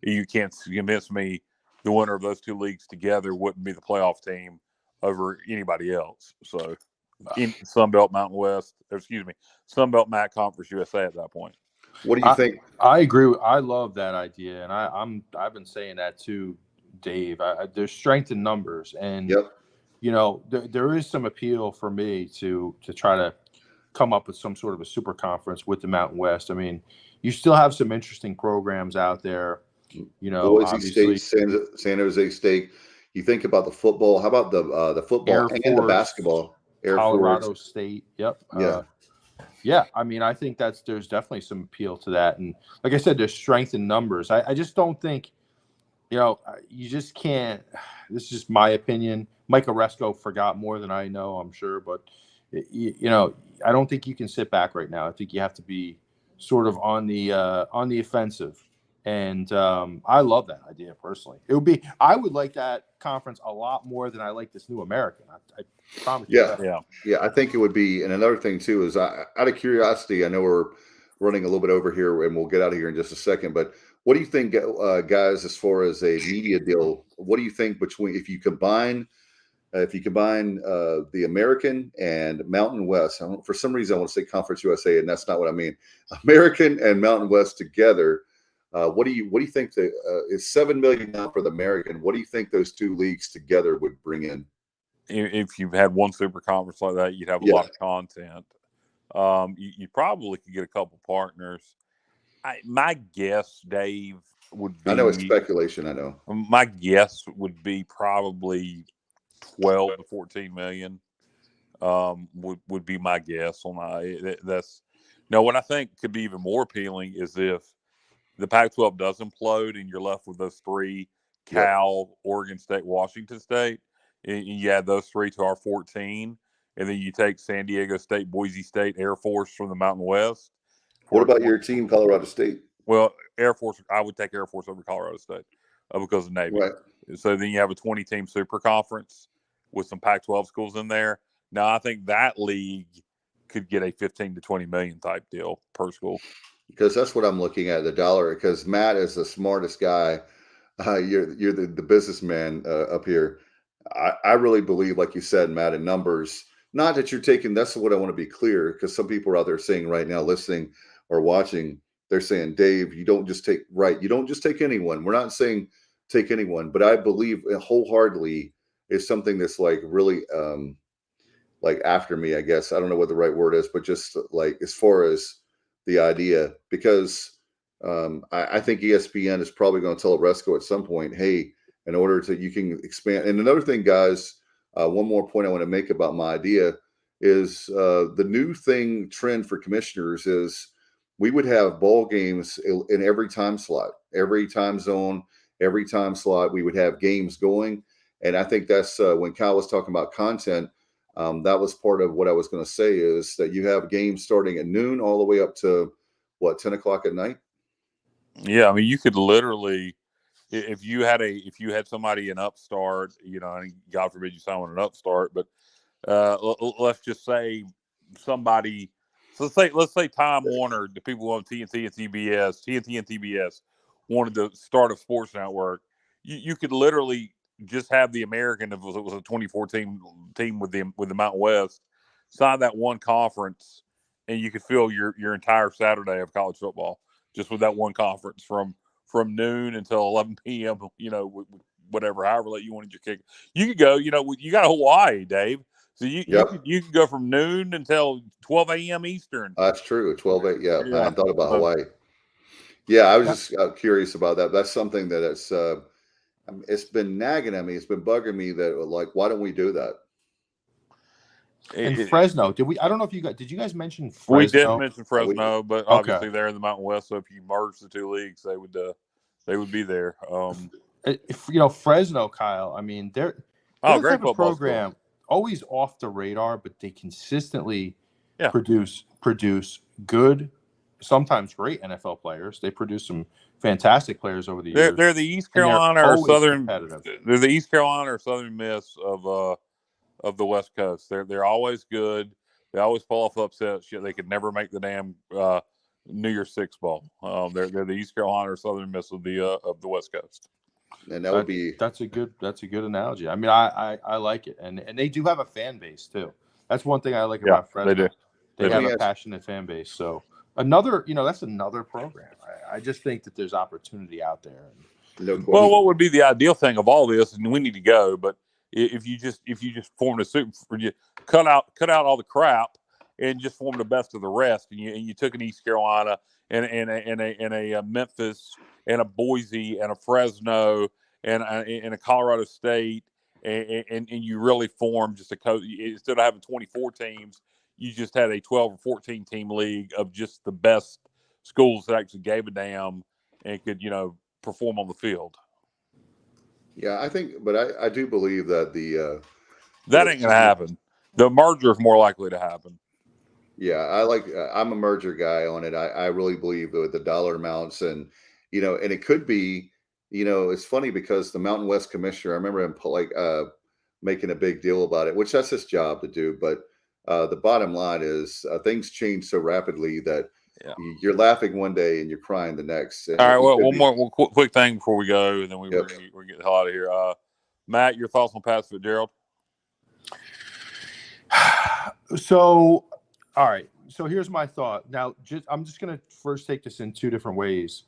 you can't convince me the winner of those two leagues together wouldn't be the playoff team over anybody else. So, in Sunbelt Mountain West, Sunbelt MAC Conference USA at that point. What do you think? I agree. I love that idea, and I've been saying that too, Dave. There's strength in numbers, and there is some appeal for me to try to come up with some sort of a super conference with the Mountain West. I mean, you still have some interesting programs out there. Boise obviously, State, San Jose State. You think about the football. How about the football and the basketball? Colorado State. Yep. Yeah. I mean, I think there's definitely some appeal to that. And like I said, there's strength in numbers. I just don't think, you just can't. This is just my opinion. Mike Oresco forgot more than I know, I'm sure. But, I don't think you can sit back right now. I think you have to be sort of on the offensive. And I love that idea personally. I would like that conference a lot more than I like this new American. I promise you that. Yeah. I think it would be. And another thing too is, out of curiosity, I know we're running a little bit over here, and we'll get out of here in just a second. But what do you think, guys, as far as a media deal? What do you think if you combine the American and Mountain West? For some reason, I want to say Conference USA, and that's not what I mean. American and Mountain West together. What do you think? Is $7 million now for the American? What do you think those two leagues together would bring in? If you had one super conference like that, you'd have a lot of content. You probably could get a couple partners. My guess, Dave, would be. I know it's speculation. I know. My guess would be probably 12 to 14 million. Would be my guess on that's. No, what I think could be even more appealing is if the Pac-12 does implode and you're left with those three: Cal, Oregon State, Washington State. And you add those three to our 14, and then you take San Diego State, Boise State, Air Force from the Mountain West. What about your team, Colorado State? Well, Air Force, I would take Air Force over Colorado State because of Navy. Right. So then you have a 20-team super conference with some Pac-12 schools in there. Now, I think that league could get a 15 to 20 million type deal per school. Because that's what I'm looking at, the dollar. Because Matt is the smartest guy. You're the businessman up here. I really believe, like you said, Matt, in numbers. Not that you're taking. That's what I want to be clear. Because some people are out there saying right now, listening or watching, they're saying, Dave, you don't just take anyone. We're not saying take anyone, but I believe wholeheartedly is something that's like really like after me, I guess. I don't know what the right word is, but just like as far as the idea, because I think ESPN is probably going to tell Oresco at some point, hey, in order to you can expand. And another thing, guys, one more point I want to make about my idea is the new trend for commissioners is we would have ball games in every time slot, every time zone, every time slot. We would have games going. And I think that's when Kyle was talking about content, that was part of what I was going to say is that you have games starting at noon all the way up to 10 o'clock at night. Yeah. I mean, you could literally, if you had somebody in Upstart, and God forbid you sign with an Upstart, but let's just say somebody, so let's say Time Warner, the people on TNT and TBS wanted to start a sports network. You could literally just have the American, if it was a 2014 team with the Mountain West, sign that one conference, and you could fill your entire Saturday of college football just with that one conference from noon until 11 p.m., whatever, however late you wanted your kick. You could go, you got Hawaii, Dave. So you can go from noon until 12 a.m. Eastern. That's true. 12 a.m. Yeah. I hadn't thought about Hawaii. Yeah, I was just curious about that. That's something that it's been nagging at me. It's been bugging me that, like, why don't we do that? In Fresno, I don't know if did you guys mention Fresno? We did mention Fresno, but obviously they're in the Mountain West. So if you merge the two leagues, they would be there. Fresno, Kyle. I mean, they're great football program, always off the radar, but they consistently produce good, sometimes great NFL players. They produce some fantastic players over the years. They're the East Carolina or Southern. They're the East Carolina or Southern Miss of the West Coast. They're always good. They always pull off upsets. They could never make the damn New Year's Six bowl. They're the East Carolina or Southern Miss of the West Coast. And that would be that's a good analogy. I mean, I like it, and they do have a fan base too. That's one thing I like about Fresno. They do. They have a passionate fan base. So that's another program. I just think that there's opportunity out there. Well, what would be the ideal thing of all this? And we need to go, but if you just formed a super, you cut out all the crap and just formed the best of the rest, and you took an East Carolina and a Memphis and a Boise and a Fresno and a Colorado State, and you really formed just a coach. Instead of having 24 teams, you just had a 12 or 14 team league of just the best schools that actually gave a damn and could, perform on the field. Yeah, I think, but I do believe that that ain't gonna happen. The merger is more likely to happen. Yeah, I'm a merger guy on it. I really believe with the dollar amounts and and it could be, it's funny because the Mountain West commissioner, I remember him making a big deal about it, which that's his job to do. But the bottom line is things change so rapidly that you're laughing one day and you're crying the next. And all right, well, one more quick thing before we go, and then we're getting the hell out of here. Matt, your thoughts on Pat Fitzgerald? So, all right. So here's my thought. Now, I'm just going to first take this in two different ways.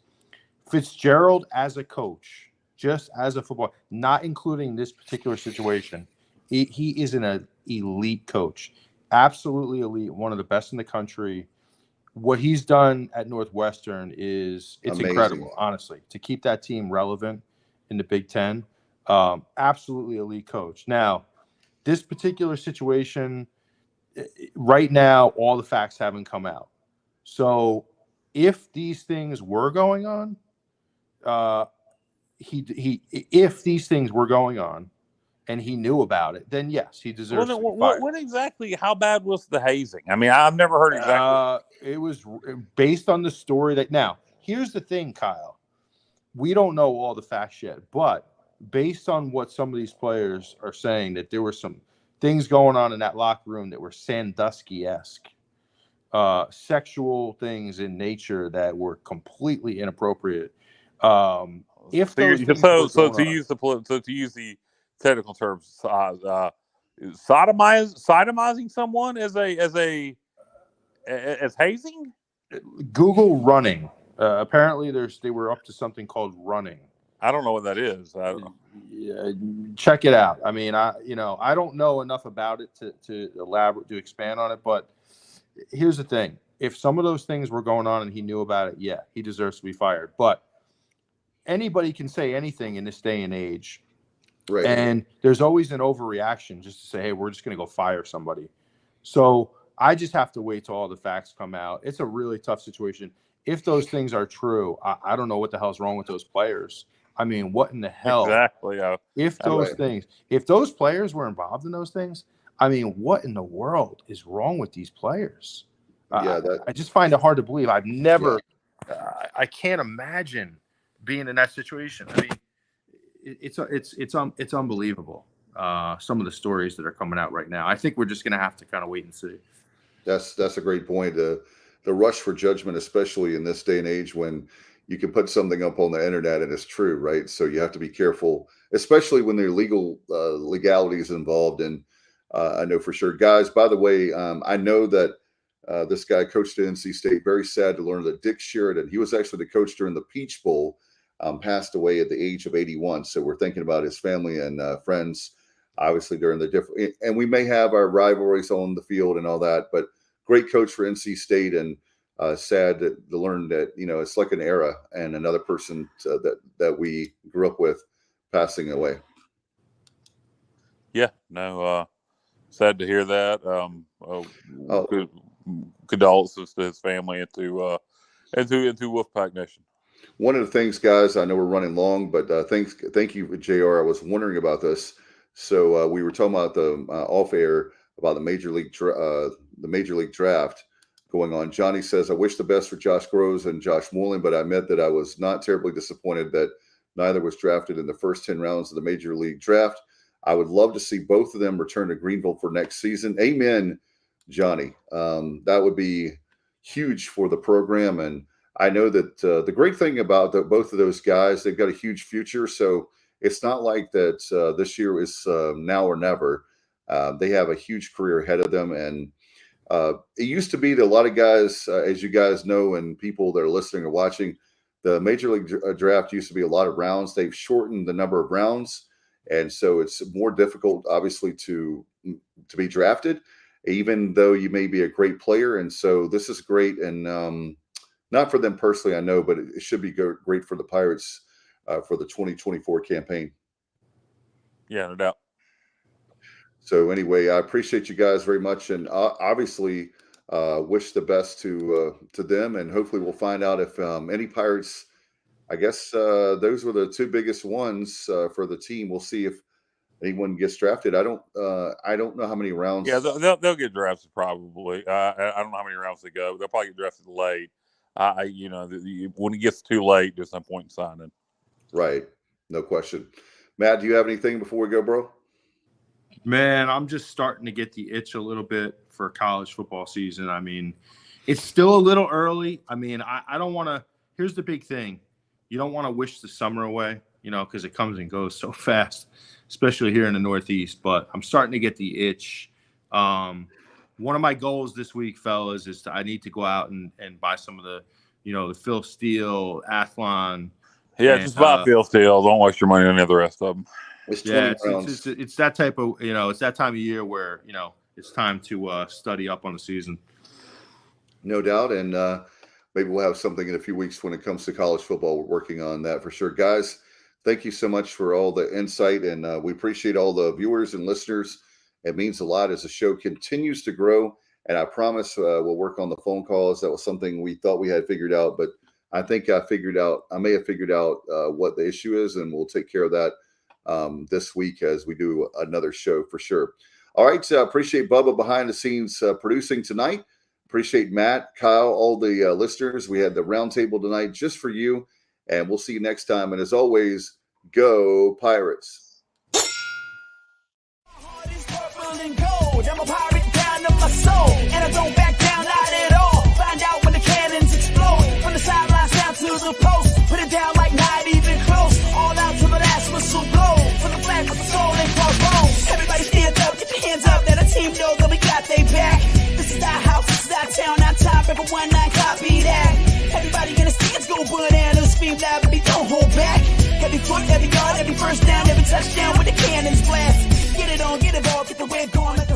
Fitzgerald as a coach, just as a football, not including this particular situation, he is an elite coach, absolutely elite, one of the best in the country. What he's done at Northwestern it's amazing. Incredible, honestly, to keep that team relevant in the Big Ten. Absolutely elite coach. Now, this particular situation, right now, all the facts haven't come out. So if these things were going on, if these things were going on and he knew about it, then yes, he deserves to be fired. What exactly, how bad was the hazing? I mean, I've never heard exactly. It was based on the story that, now, here's the thing, Kyle. We don't know all the facts yet, but based on what some of these players are saying, that there were some things going on in that locker room that were Sandusky-esque, sexual things in nature that were completely inappropriate. If to use the technical terms, sodomizing someone as hazing. Google running. Apparently, they were up to something called running. I don't know what that is. Check it out. I mean, I don't know enough about it to expand on it. But here's the thing: if some of those things were going on and he knew about it, yeah, he deserves to be fired. But anybody can say anything in this day and age, right? And there's always an overreaction just to say, "Hey, we're just going to go fire somebody." So I just have to wait till all the facts come out. It's a really tough situation. If those things are true, I don't know what the hell's wrong with those players. I mean, what in the hell? Exactly. Yeah. If those players were involved in those things, I mean, what in the world is wrong with these players? I just find it hard to believe. I've never, I can't imagine being in that situation. I mean, it's unbelievable. Some of the stories that are coming out right now. I think we're just going to have to kind of wait and see. That's a great point. The rush for judgment, especially in this day and age when you can put something up on the internet and it's true, right? So you have to be careful, especially when there are legalities involved. And I know for sure, guys, by the way, I know that this guy coached at NC State. Very sad to learn that Dick Sheridan, he was actually the coach during the Peach Bowl, passed away at the age of 81. So we're thinking about his family and friends, obviously during the different, and we may have our rivalries on the field and all that, but great coach for NC State, and sad to learn that, it's like an era and another person that we grew up with passing away. Yeah, no, sad to hear that. Condolences to his family and to Wolfpack Nation. One of the things, guys, I know we're running long, but thank you, JR. I was wondering about this. So we were talking about the off air about the major league draft. going on. Johnny says, I wish the best for Josh Groves and Josh Moreland, but I admit that I was not terribly disappointed that neither was drafted in the first 10 rounds of the Major League Draft. I would love to see both of them return to Greenville for next season. Amen, Johnny. That would be huge for the program. And I know that the great thing about both of those guys, they've got a huge future. So it's not like that this year is now or never. They have a huge career ahead of them. And it used to be that a lot of guys, as you guys know, and people that are listening or watching, the Major League Draft used to be a lot of rounds. They've shortened the number of rounds. And so it's more difficult, obviously, to be drafted, even though you may be a great player. And so this is great. And not for them personally, I know, but it should be great for the Pirates for the 2024 campaign. Yeah, no doubt. So anyway, I appreciate you guys very much. And obviously wish the best to them. And hopefully we'll find out if any Pirates, I guess those were the two biggest ones for the team. We'll see if anyone gets drafted. I don't know how many rounds. Yeah, they'll get drafted probably. I don't know how many rounds they go. They'll probably get drafted late. When it gets too late, there's no point in signing. Right, no question. Matt, do you have anything before we go, bro? Man, I'm just starting to get the itch a little bit for college football season. I mean, it's still a little early. I mean, I don't want to. Here's the big thing. You don't want to wish the summer away, because it comes and goes so fast, especially here in the Northeast. But I'm starting to get the itch. One of my goals this week, fellas, is I need to go out and buy some of the, the Phil Steele, Athlon. Yeah, just buy Phil Steele. Don't waste your money on any of the rest of them. It's that type of, it's that time of year where, it's time to study up on the season. No doubt. And maybe we'll have something in a few weeks when it comes to college football. We're working on that for sure. Guys, thank you so much for all the insight. And we appreciate all the viewers and listeners. It means a lot as the show continues to grow. And I promise we'll work on the phone calls. That was something we thought we had figured out. But I think I may have figured out what the issue is. And we'll take care of that this week as we do another show for sure. All right. Appreciate Bubba behind the scenes producing tonight. Appreciate Matt, Kyle, all the listeners. We had the roundtable tonight just for you. And we'll see you next time. And as always, go Pirates. And gold. I'm a pirate down to my soul, and I don't back down, not at all. Find out when the cannons explode, from the sidelines down to the post. Put it down like not even close. All out to the last whistle blow. For the flag with the soul and bones. Everybody stand up, get your hands up. Let the team know that we got they back. This is our house, this is our town, our time. Everyone, I copy that. Everybody in the stands go bananas, scream loud, baby, don't hold back. Every foot, every yard, every first down, every touchdown with the cannons blast. Get it on, get it all, get the wave going like a